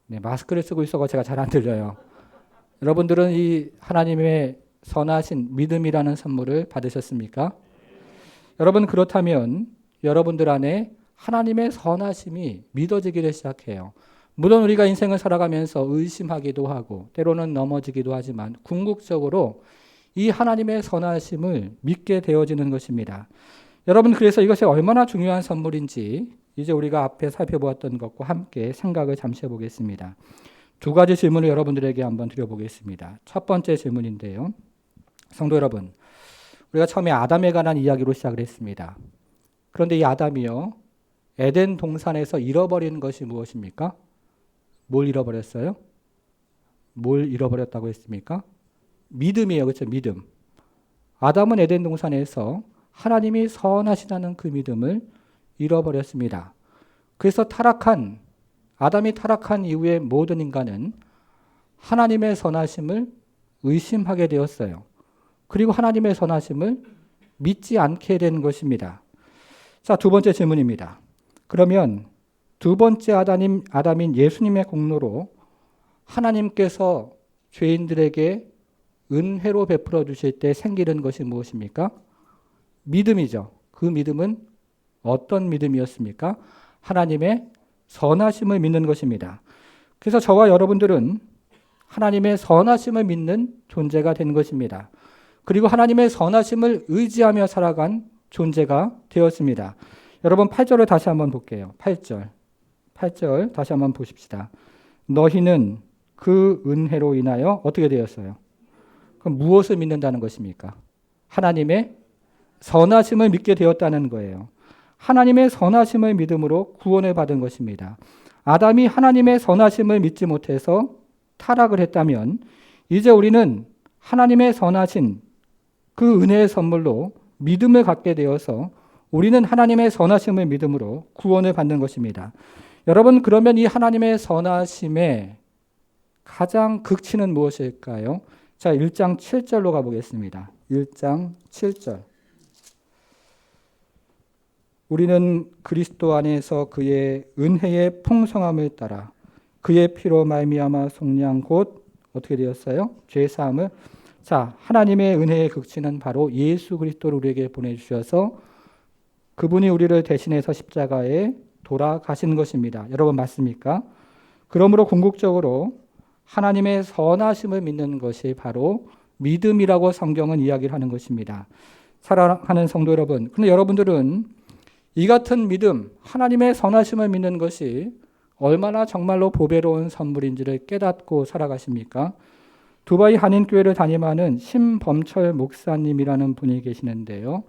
S5: 네, 마스크를 쓰고 있어서 제가 잘 안 들려요. 여러분들은 이 하나님의 선하신 믿음이라는 선물을 받으셨습니까? 여러분, 그렇다면 여러분들 안에 하나님의 선하심이 믿어지기를 시작해요. 물론 우리가 인생을 살아가면서 의심하기도 하고 때로는 넘어지기도 하지만 궁극적으로 이 하나님의 선하심을 믿게 되어지는 것입니다. 여러분, 그래서 이것이 얼마나 중요한 선물인지 이제 우리가 앞에 살펴보았던 것과 함께 생각을 잠시 해보겠습니다. 2가지 질문을 여러분들에게 한번 드려보겠습니다. 첫 번째 질문인데요. 성도 여러분, 우리가 처음에 아담에 관한 이야기로 시작을 했습니다. 그런데 이 아담이요, 에덴 동산에서 잃어버린 것이 무엇입니까? 뭘 잃어버렸어요? 뭘 잃어버렸다고 했습니까? 믿음이에요. 그렇죠? 믿음. 아담은 에덴 동산에서 하나님이 선하시다는 그 믿음을 잃어버렸습니다. 그래서 아담이 타락한 이후에 모든 인간은 하나님의 선하심을 의심하게 되었어요. 그리고 하나님의 선하심을 믿지 않게 된 것입니다. 자, 2번째 질문입니다. 그러면 2번째 아담인 예수님의 공로로 하나님께서 죄인들에게 은혜로 베풀어 주실 때 생기는 것이 무엇입니까? 믿음이죠. 그 믿음은 어떤 믿음이었습니까? 하나님의 선하심을 믿는 것입니다. 그래서 저와 여러분들은 하나님의 선하심을 믿는 존재가 된 것입니다. 그리고 하나님의 선하심을 의지하며 살아간 존재가 되었습니다. 여러분 8절을 다시 한번 볼게요. 8절 다시 한번 보십시다. 너희는 그 은혜로 인하여 어떻게 되었어요? 그럼 무엇을 믿는다는 것입니까? 하나님의 선하심을 믿게 되었다는 거예요. 하나님의 선하심을 믿음으로 구원을 받은 것입니다. 아담이 하나님의 선하심을 믿지 못해서 타락을 했다면 이제 우리는 하나님의 선하신 그 은혜의 선물로 믿음을 갖게 되어서 우리는 하나님의 선하심을 믿음으로 구원을 받는 것입니다. 여러분, 그러면 이 하나님의 선하심의 가장 극치는 무엇일까요? 자, 1장 7절로 가보겠습니다. 1장 7절. 우리는 그리스도 안에서 그의 은혜의 풍성함을 따라 그의 피로 말미암아 속량 곧 어떻게 되었어요? 죄 사함을 자, 하나님의 은혜의 극치는 바로 예수 그리스도를 우리에게 보내주셔서 그분이 우리를 대신해서 십자가에 돌아가신 것입니다. 여러분 맞습니까? 그러므로 궁극적으로 하나님의 선하심을 믿는 것이 바로 믿음이라고 성경은 이야기를 하는 것입니다. 사랑하는 성도 여러분, 그런데 여러분들은 이 같은 믿음, 하나님의 선하심을 믿는 것이 얼마나 정말로 보배로운 선물인지를 깨닫고 살아가십니까? 두바이 한인교회를 담임하는 심범철 목사님이라는 분이 계시는데요.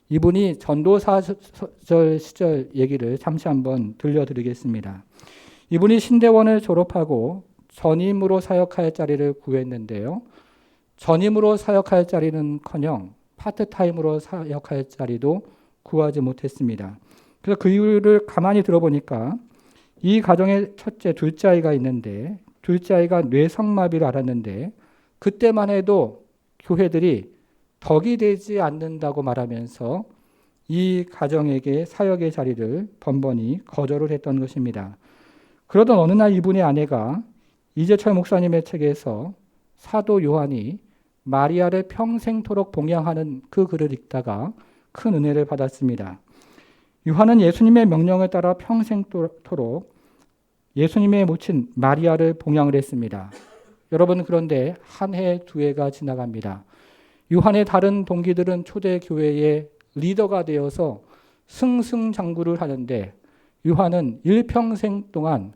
S5: 이분이 전도사절 시절 얘기를 잠시 한번 들려드리겠습니다. 이분이 신대원을 졸업하고 전임으로 사역할 자리를 구했는데요. 전임으로 사역할 자리는커녕 파트타임으로 사역할 자리도 구하지 못했습니다. 그래서 그 이유를 가만히 들어보니까 이 가정에 첫째, 둘째 아이가 있는데 둘째 아이가 뇌성마비를 앓았는데 그때만 해도 교회들이 덕이 되지 않는다고 말하면서 이 가정에게 사역의 자리를 번번이 거절을 했던 것입니다. 그러던 어느 날 이분의 아내가 이재철 목사님의 책에서 사도 요한이 마리아를 평생토록 봉양하는 그 글을 읽다가 큰 은혜를 받았습니다. 요한은 예수님의 명령을 따라 평생토록 예수님의 모친 마리아를 봉양을 했습니다. 여러분 그런데 한 해, 두 해가 지나갑니다. 요한의 다른 동기들은 초대교회의 리더가 되어서 승승장구를 하는데 요한은 일평생 동안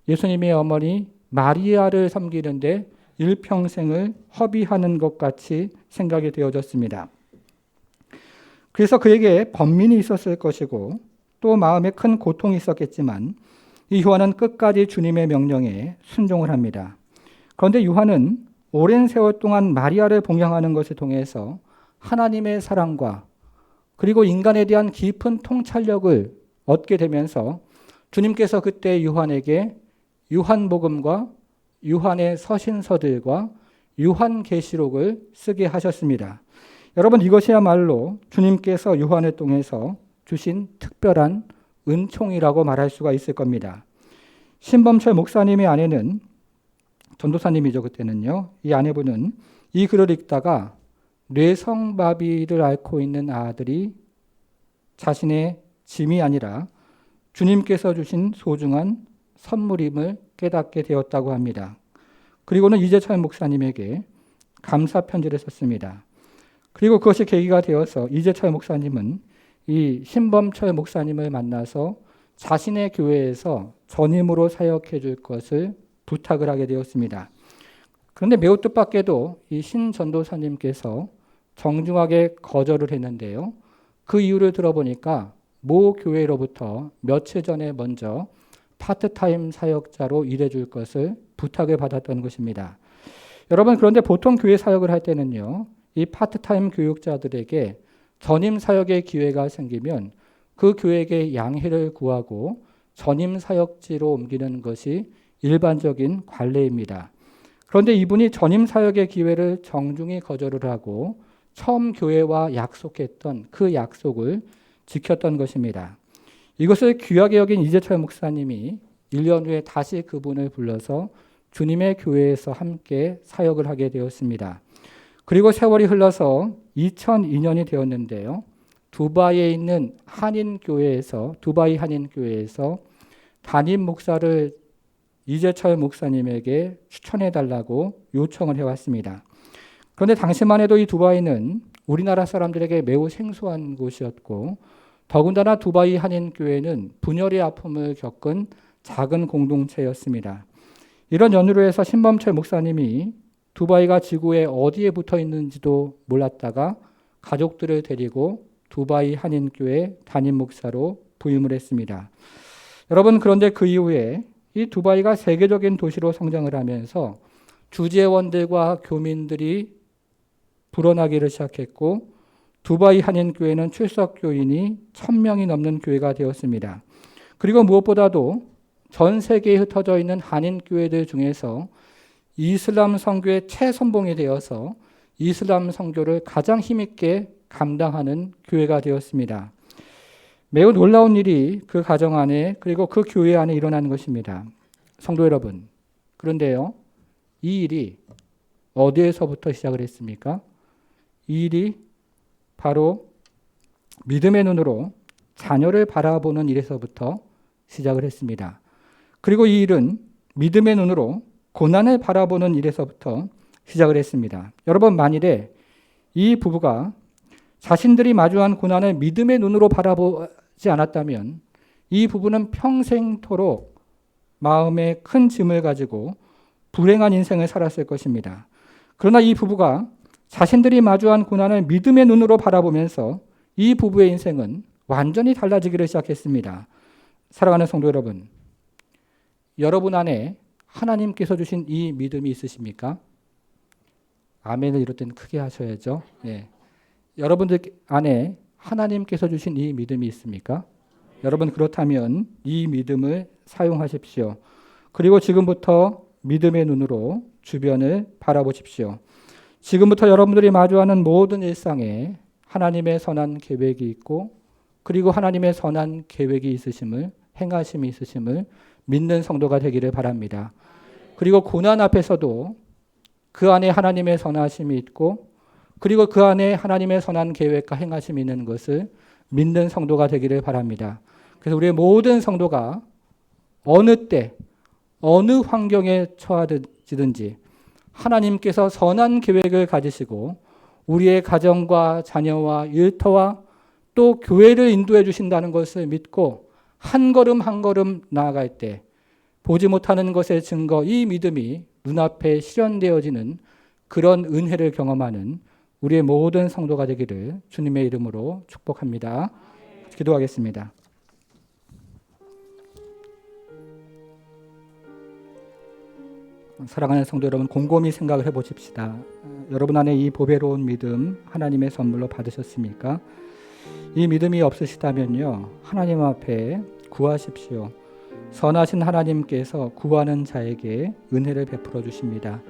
S5: 예수님의 어머니 마리아를 섬기는데 일평생을 허비하는 것 같이 생각이 되어졌습니다. 그래서 그에게 번민이 있었을 것이고 또 마음에 큰 고통이 있었겠지만 이 요한은 끝까지 주님의 명령에 순종을 합니다. 그런데 요한은 오랜 세월 동안 마리아를 봉양하는 것을 통해서 하나님의 사랑과 그리고 인간에 대한 깊은 통찰력을 얻게 되면서 주님께서 그때 요한에게 요한복음과 요한의 서신서들과 요한계시록을 쓰게 하셨습니다. 여러분 이것이야말로 주님께서 요한을 통해서 주신 특별한 은총이라고 말할 수가 있을 겁니다. 신범철 목사님의 아내는 전도사님이죠. 그때는요. 이 아내분은 이 글을 읽다가 뇌성마비를 앓고 있는 아들이 자신의 짐이 아니라 주님께서 주신 소중한 선물임을 깨닫게 되었다고 합니다. 그리고는 이재철 목사님에게 감사 편지를 썼습니다. 그리고 그것이 계기가 되어서 이재철 목사님은 이 신범철 목사님을 만나서 자신의 교회에서 전임으로 사역해 줄 것을 부탁을 하게 되었습니다. 그런데 매우 뜻밖에도 이 신전도사님께서 정중하게 거절을 했는데요. 그 이유를 들어보니까 모 교회로부터 며칠 전에 먼저 파트타임 사역자로 일해줄 것을 부탁을 받았던 것입니다. 여러분 그런데 보통 교회 사역을 할 때는요. 이 파트타임 교육자들에게 전임 사역의 기회가 생기면 그 교회에게 양해를 구하고 전임 사역지로 옮기는 것이 일반적인 관례입니다. 그런데 이분이 전임 사역의 기회를 정중히 거절을 하고 처음 교회와 약속했던 그 약속을 지켰던 것입니다. 이것을 귀하게 여긴 이재철 목사님이 1년 후에 다시 그분을 불러서 주님의 교회에서 함께 사역을 하게 되었습니다. 그리고 세월이 흘러서 2002년이 되었는데요. 두바이에 있는 두바이 한인교회에서 담임 목사를 이재철 목사님에게 추천해달라고 요청을 해왔습니다. 그런데 당시만 해도 이 두바이는 우리나라 사람들에게 매우 생소한 곳이었고 더군다나 두바이 한인교회는 분열의 아픔을 겪은 작은 공동체였습니다. 이런 연유로 해서 신범철 목사님이 두바이가 지구에 어디에 붙어 있는지도 몰랐다가 가족들을 데리고 두바이 한인교회 담임 목사로 부임을 했습니다. 여러분 그런데 그 이후에 이 두바이가 세계적인 도시로 성장을 하면서 주재원들과 교민들이 불어나기를 시작했고 두바이 한인교회는 출석교인이 1000명이 넘는 교회가 되었습니다. 그리고 무엇보다도 전 세계에 흩어져 있는 한인교회들 중에서 이슬람 선교의 최선봉이 되어서 이슬람 선교를 가장 힘있게 감당하는 교회가 되었습니다. 매우 놀라운 일이 그 가정 안에 그리고 그 교회 안에 일어나는 것입니다. 성도 여러분, 그런데요, 이 일이 어디에서부터 시작을 했습니까? 이 일이 바로 믿음의 눈으로 자녀를 바라보는 일에서부터 시작을 했습니다. 그리고 이 일은 믿음의 눈으로 고난을 바라보는 일에서부터 시작을 했습니다. 여러분, 만일에 이 부부가 자신들이 마주한 고난을 믿음의 눈으로 바라보지 않았다면 이 부부는 평생토록 마음에 큰 짐을 가지고 불행한 인생을 살았을 것입니다. 그러나 이 부부가 자신들이 마주한 고난을 믿음의 눈으로 바라보면서 이 부부의 인생은 완전히 달라지기를 시작했습니다. 사랑하는 성도 여러분, 여러분 안에 하나님께서 주신 이 믿음이 있으십니까? 아멘을 이럴 때는 크게 하셔야죠. 예. 여러분들 안에 하나님께서 주신 이 믿음이 있습니까? 여러분, 그렇다면 이 믿음을 사용하십시오. 그리고 지금부터 믿음의 눈으로 주변을 바라보십시오. 지금부터 여러분들이 마주하는 모든 일상에 하나님의 선한 계획이 있고, 그리고 하나님의 선한 계획이 있으심을, 행하심이 있으심을 믿는 성도가 되기를 바랍니다. 그리고 고난 앞에서도 그 안에 하나님의 선하심이 있고, 그리고 그 안에 하나님의 선한 계획과 행하심이 있는 것을 믿는 성도가 되기를 바랍니다. 그래서 우리의 모든 성도가 어느 때, 어느 환경에 처하든지 하나님께서 선한 계획을 가지시고 우리의 가정과 자녀와 일터와 또 교회를 인도해 주신다는 것을 믿고 한 걸음 한 걸음 나아갈 때 보지 못하는 것의 증거, 이 믿음이 눈앞에 실현되어지는 그런 은혜를 경험하는 우리의 모든 성도가 되기를 주님의 이름으로 축복합니다. 기도하겠습니다. 사랑하는 성도 여러분, 곰곰이 생각을 해보십시다. 여러분 안에 이 보배로운 믿음 하나님의 선물로 받으셨습니까? 이 믿음이 없으시다면요, 하나님 앞에 구하십시오. 선하신 하나님께서 구하는 자에게 은혜를 베풀어 주십니다.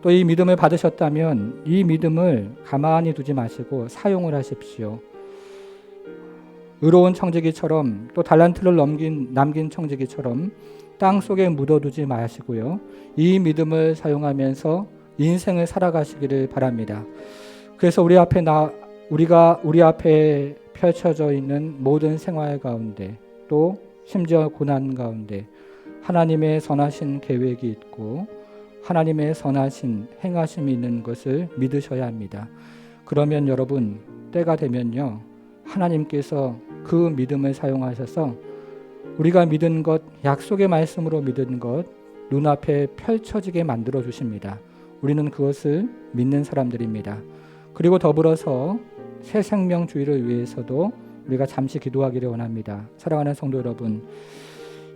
S5: 또 이 믿음을 받으셨다면 이 믿음을 가만히 두지 마시고 사용을 하십시오. 의로운 청지기처럼, 또 달란트를 남긴 청지기처럼 땅 속에 묻어두지 마시고요, 이 믿음을 사용하면서 인생을 살아가시기를 바랍니다. 그래서 우리 앞에 펼쳐져 있는 모든 생활 가운데, 또 심지어 고난 가운데 하나님의 선하신 계획이 있고 하나님의 선하신 행하심이 있는 것을 믿으셔야 합니다. 그러면 여러분, 때가 되면요, 하나님께서 그 믿음을 사용하셔서 우리가 믿은 것, 약속의 말씀으로 믿은 것 눈앞에 펼쳐지게 만들어 주십니다. 우리는 그것을 믿는 사람들입니다. 그리고 더불어서 새 생명 주의를 위해서도 우리가 잠시 기도하기를 원합니다. 사랑하는 성도 여러분,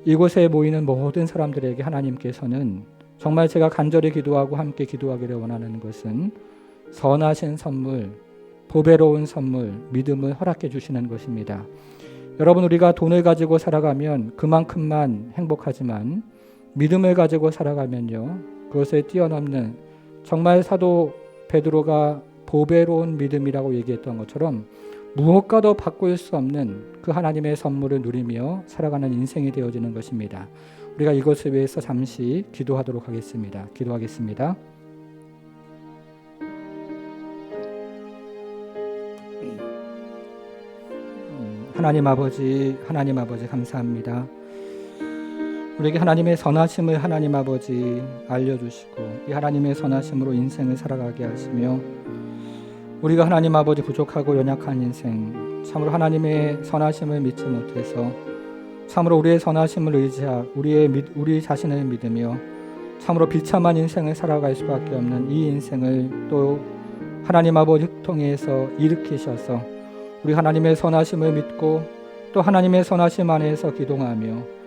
S5: 이곳에 모이는 모든 사람들에게 하나님께서는 정말 제가 간절히 기도하고 함께 기도하기를 원하는 것은 선하신 선물, 보배로운 선물, 믿음을 허락해 주시는 것입니다. 여러분, 우리가 돈을 가지고 살아가면 그만큼만 행복하지만 믿음을 가지고 살아가면요, 그것을 뛰어넘는, 정말 사도 베드로가 보배로운 믿음이라고 얘기했던 것처럼 무엇과도 바꿀 수 없는 그 하나님의 선물을 누리며 살아가는 인생이 되어지는 것입니다. 우리가 이것을 위해서 잠시 기도하도록 하겠습니다. 기도하겠습니다. 하나님 아버지 감사합니다. 우리에게 하나님의 선하심을 하나님 아버지 알려주시고 이 하나님의 선하심으로 인생을 살아가게 하시며, 우리가 하나님 아버지 부족하고 연약한 인생, 참으로 하나님의 선하심을 믿지 못해서 참으로 우리의 선하심을 의지하고 우리 자신을 믿으며 참으로 비참한 인생을 살아갈 수밖에 없는 이 인생을 또 하나님 아버지 통해서 일으키셔서 우리 하나님의 선하심을 믿고 또 하나님의 선하심 안에서 기동하며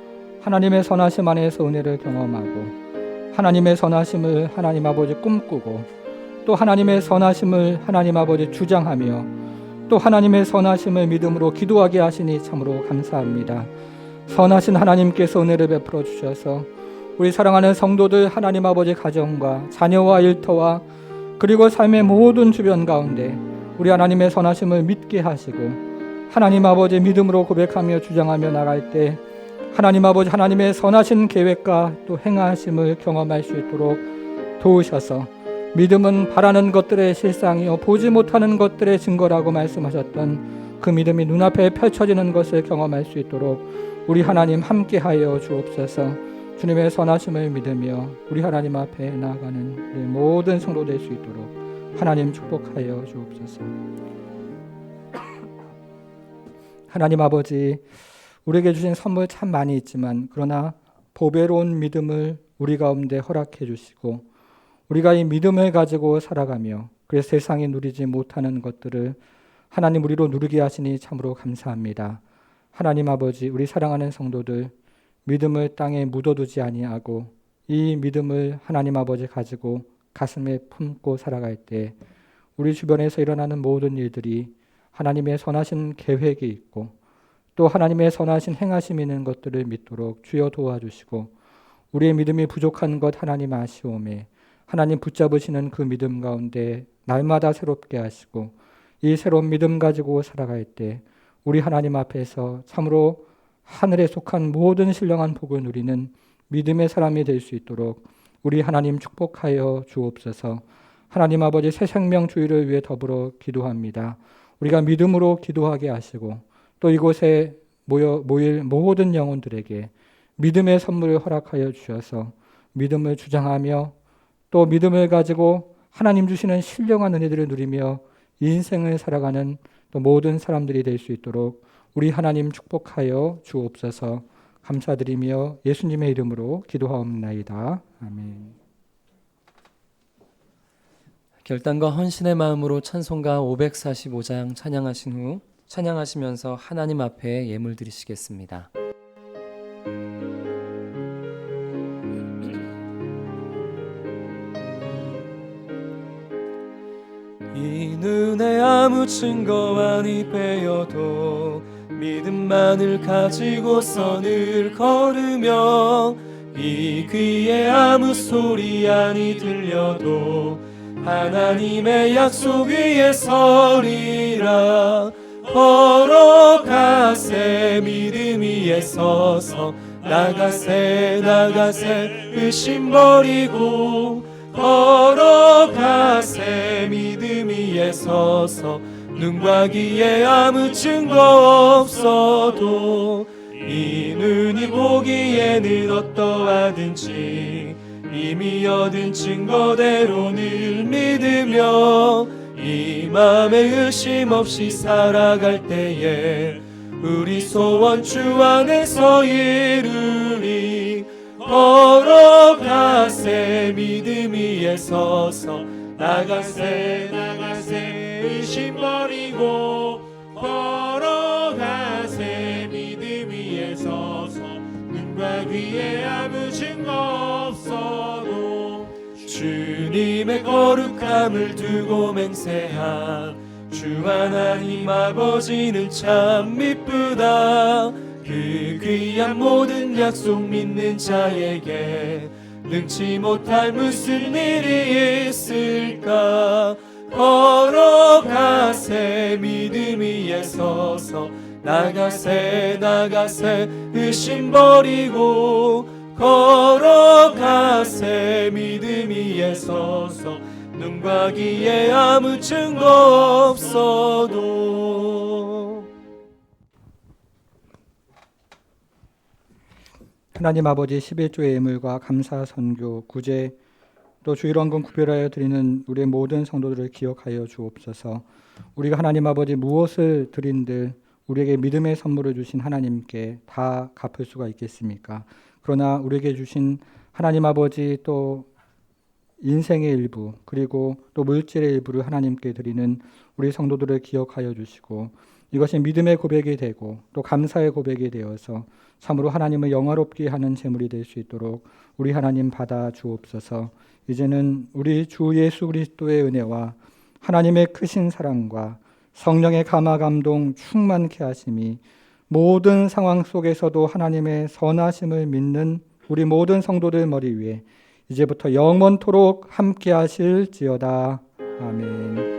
S5: 하나님의 선하심 안에서 은혜를 경험하고 하나님의 선하심을 하나님 아버지 꿈꾸고 또 하나님의 선하심을 하나님 아버지 주장하며 또 하나님의 선하심을 믿음으로 기도하게 하시니 참으로 감사합니다. 선하신 하나님께서 은혜를 베풀어 주셔서 우리 사랑하는 성도들 하나님 아버지 가정과 자녀와 일터와 그리고 삶의 모든 주변 가운데 우리 하나님의 선하심을 믿게 하시고 하나님 아버지 믿음으로 고백하며 주장하며 나갈 때 하나님 아버지 하나님의 선하신 계획과 또 행하심을 경험할 수 있도록 도우셔서 믿음은 바라는 것들의 실상이요 보지 못하는 것들의 증거라고 말씀하셨던 그 믿음이 눈앞에 펼쳐지는 것을 경험할 수 있도록 우리 하나님 함께하여 주옵소서. 주님의 선하심을 믿으며 우리 하나님 앞에 나아가는 우리 모든 성도 될 수 있도록 하나님 축복하여 주옵소서. 하나님 아버지, 우리에게 주신 선물 참 많이 있지만 그러나 보배로운 믿음을 우리 가운데 허락해 주시고 우리가 이 믿음을 가지고 살아가며 그래서 세상에 누리지 못하는 것들을 하나님 우리로 누리게 하시니 참으로 감사합니다. 하나님 아버지, 우리 사랑하는 성도들 믿음을 땅에 묻어두지 아니하고 이 믿음을 하나님 아버지 가지고 가슴에 품고 살아갈 때 우리 주변에서 일어나는 모든 일들이 하나님의 선하신 계획이 있고 또 하나님의 선하신 행하심이 있는 것들을 믿도록 주여 도와주시고 우리의 믿음이 부족한 것 하나님 아시오매 하나님 붙잡으시는 그 믿음 가운데 날마다 새롭게 하시고 이 새로운 믿음 가지고 살아갈 때 우리 하나님 앞에서 참으로 하늘에 속한 모든 신령한 복을 누리는 믿음의 사람이 될 수 있도록 우리 하나님 축복하여 주옵소서. 하나님 아버지 새 생명 주의를 위해 더불어 기도합니다. 우리가 믿음으로 기도하게 하시고 또 이곳에 모일 모든 영혼들에게 믿음의 선물을 허락하여 주셔서 믿음을 주장하며 또 믿음을 가지고 하나님 주시는 신령한 은혜들을 누리며 인생을 살아가는 또 모든 사람들이 될 수 있도록 우리 하나님 축복하여 주옵소서. 감사드리며 예수님의 이름으로 기도하옵나이다. 아멘.
S3: 결단과 헌신의 마음으로 찬송가 545장 찬양하신 후 찬양하시면서 하나님 앞에 예물 드리시겠습니다. 이 눈에 아무 증거 아니 빼어도 믿음만을 가지고서 늘 걸으며 이 귀에 아무 소리 아니 들려도 하나님의 약속 위에 서리라. 걸어가세 믿음 위에 서서 나가세 의심 버리고 걸어가세 믿음 위에 서서 눈과 귀에 아무 증거 없어도 이 눈이 보기에는 어떠하든지 이미 얻은 증거대로 늘 믿으며 이 마음에 의심 없이 살아갈 때에 우리 소원 주 안에서 이루리. 걸어가세 믿음 위에 서서 나가세 의심 버리고 걸어가세 믿음 위에 서서 눈과 귀에 아무 증거 없어도 주님의 거룩함을 두고 맹세한 주 하나님 아버지는 참 미쁘다. 그 귀한 모든 약속 믿는 자에게 능치 못할 무슨 일이 있을까. 걸어가세 믿음 위에 서서 나가세 의심 버리고 걸어가세 믿음 위에 서서 눈과 귀에 아무 증거 없어도.
S5: 하나님 아버지 11조의 예물과 감사 선교 구제 또 주일원금 구별하여 드리는 우리의 모든 성도들을 기억하여 주옵소서. 우리가 하나님 아버지 무엇을 드린들 우리에게 믿음의 선물을 주신 하나님께 다 갚을 수가 있겠습니까? 그러나 우리에게 주신 하나님 아버지 또 인생의 일부 그리고 또 물질의 일부를 하나님께 드리는 우리 성도들을 기억하여 주시고 이것이 믿음의 고백이 되고 또 감사의 고백이 되어서 참으로 하나님을 영화롭게 하는 제물이 될 수 있도록 우리 하나님 받아 주옵소서. 이제는 우리 주 예수 그리스도의 은혜와 하나님의 크신 사랑과 성령의 감화 감동 충만케 하심이 모든 상황 속에서도 하나님의 선하심을 믿는 우리 모든 성도들 머리 위에 이제부터 영원토록 함께 하실지어다. 아멘.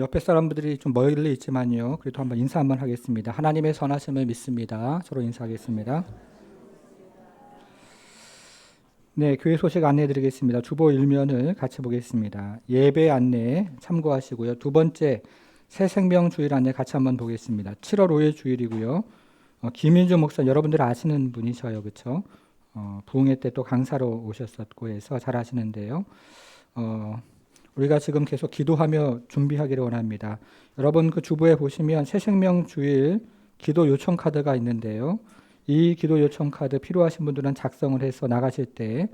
S5: 옆에 사람들이 좀 멀리 있지만요. 그래도 한번 인사 한번 하겠습니다. 하나님의 선하심을 믿습니다. 서로 인사하겠습니다. 네, 교회 소식 안내해 드리겠습니다. 주보 1면을 같이 보겠습니다. 예배 안내 참고하시고요. 두 번째 새생명 주일 안내 같이 한번 보겠습니다. 7월 5일 주일이고요. 김인주 목사 여러분들 아시는 분이셔요. 그렇죠? 부흥회 때 또 강사로 오셨었고 해서 잘 아시는데요. 우리가 지금 계속 기도하며 준비하기를 원합니다. 여러분 그 주보에 보시면 새생명 주일 기도 요청 카드가 있는데요. 이 기도 요청 카드 필요하신 분들은 작성을 해서 나가실 때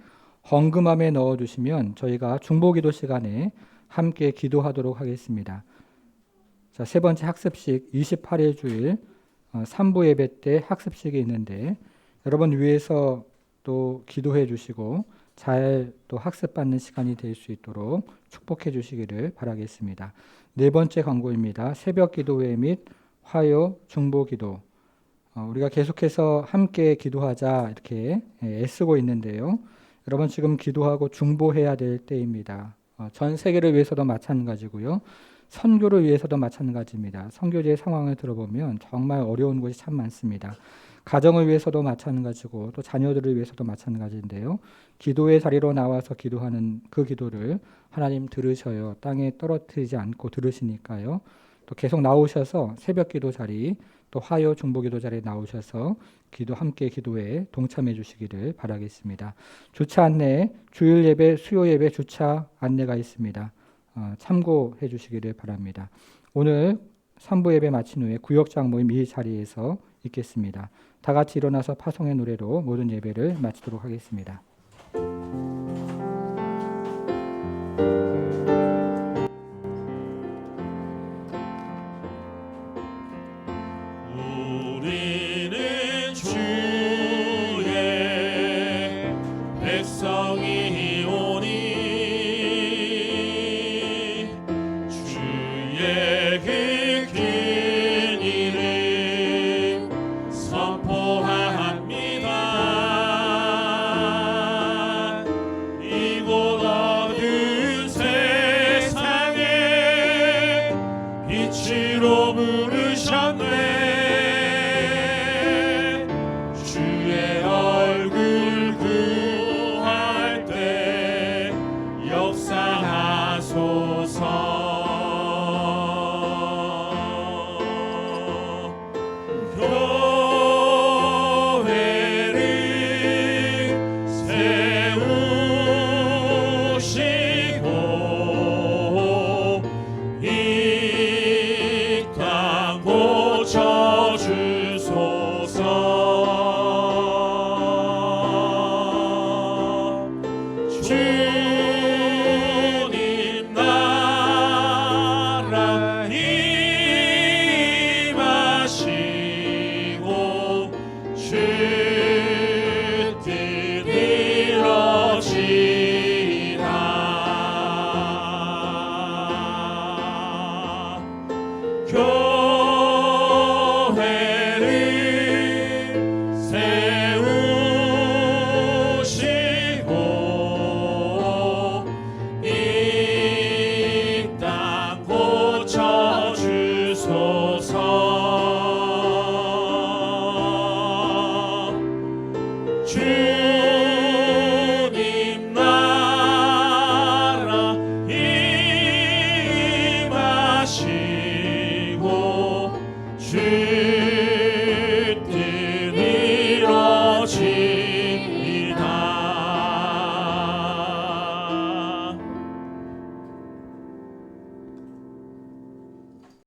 S5: 헌금함에 넣어주시면 저희가 중보기도 시간에 함께 기도하도록 하겠습니다. 자, 세 번째 학습식 28일 주일 3부 예배 때 학습식이 있는데 여러분 위해서 또 기도해 주시고 잘 또 학습받는 시간이 될 수 있도록 축복해 주시기를 바라겠습니다. 네 번째 광고입니다. 새벽 기도회 및 화요 중보 기도. 우리가 계속해서 함께 기도하자 이렇게 애쓰고 있는데요. 여러분 지금 기도하고 중보해야 될 때입니다. 전 세계를 위해서도 마찬가지고요. 선교를 위해서도 마찬가지입니다. 선교지의 상황을 들어보면 정말 어려운 곳이 참 많습니다. 가정을 위해서도 마찬가지고 또 자녀들을 위해서도 마찬가지인데요. 기도의 자리로 나와서 기도하는 그 기도를 하나님 들으셔요. 땅에 떨어뜨리지 않고 들으시니까요. 또 계속 나오셔서 새벽 기도 자리 또 화요 중보 기도 자리에 나오셔서 함께 기도에 동참해 주시기를 바라겠습니다. 주차 안내, 주일 예배, 수요 예배 주차 안내가 있습니다. 참고해 주시기를 바랍니다. 오늘 3부 예배 마친 후에 구역장 모임 이 자리에서 있겠습니다. 다 같이 일어나서 파송의 노래로 모든 예배를 마치도록 하겠습니다.
S1: 우리는 주의 백성이 오니 주의 그 큰 이름 선포합니다. 이곳 어두운 세상에 빛으로 부르셨네. 주의 얼굴 구할 때 역사하소서. 교회를 세우시고 이 땅 고쳐주소서. 주님 나라 임하시고 주 뜻 이루어지라. 교회를 세우시고 이 땅 고쳐주소서. 주님 나라 임하시고 주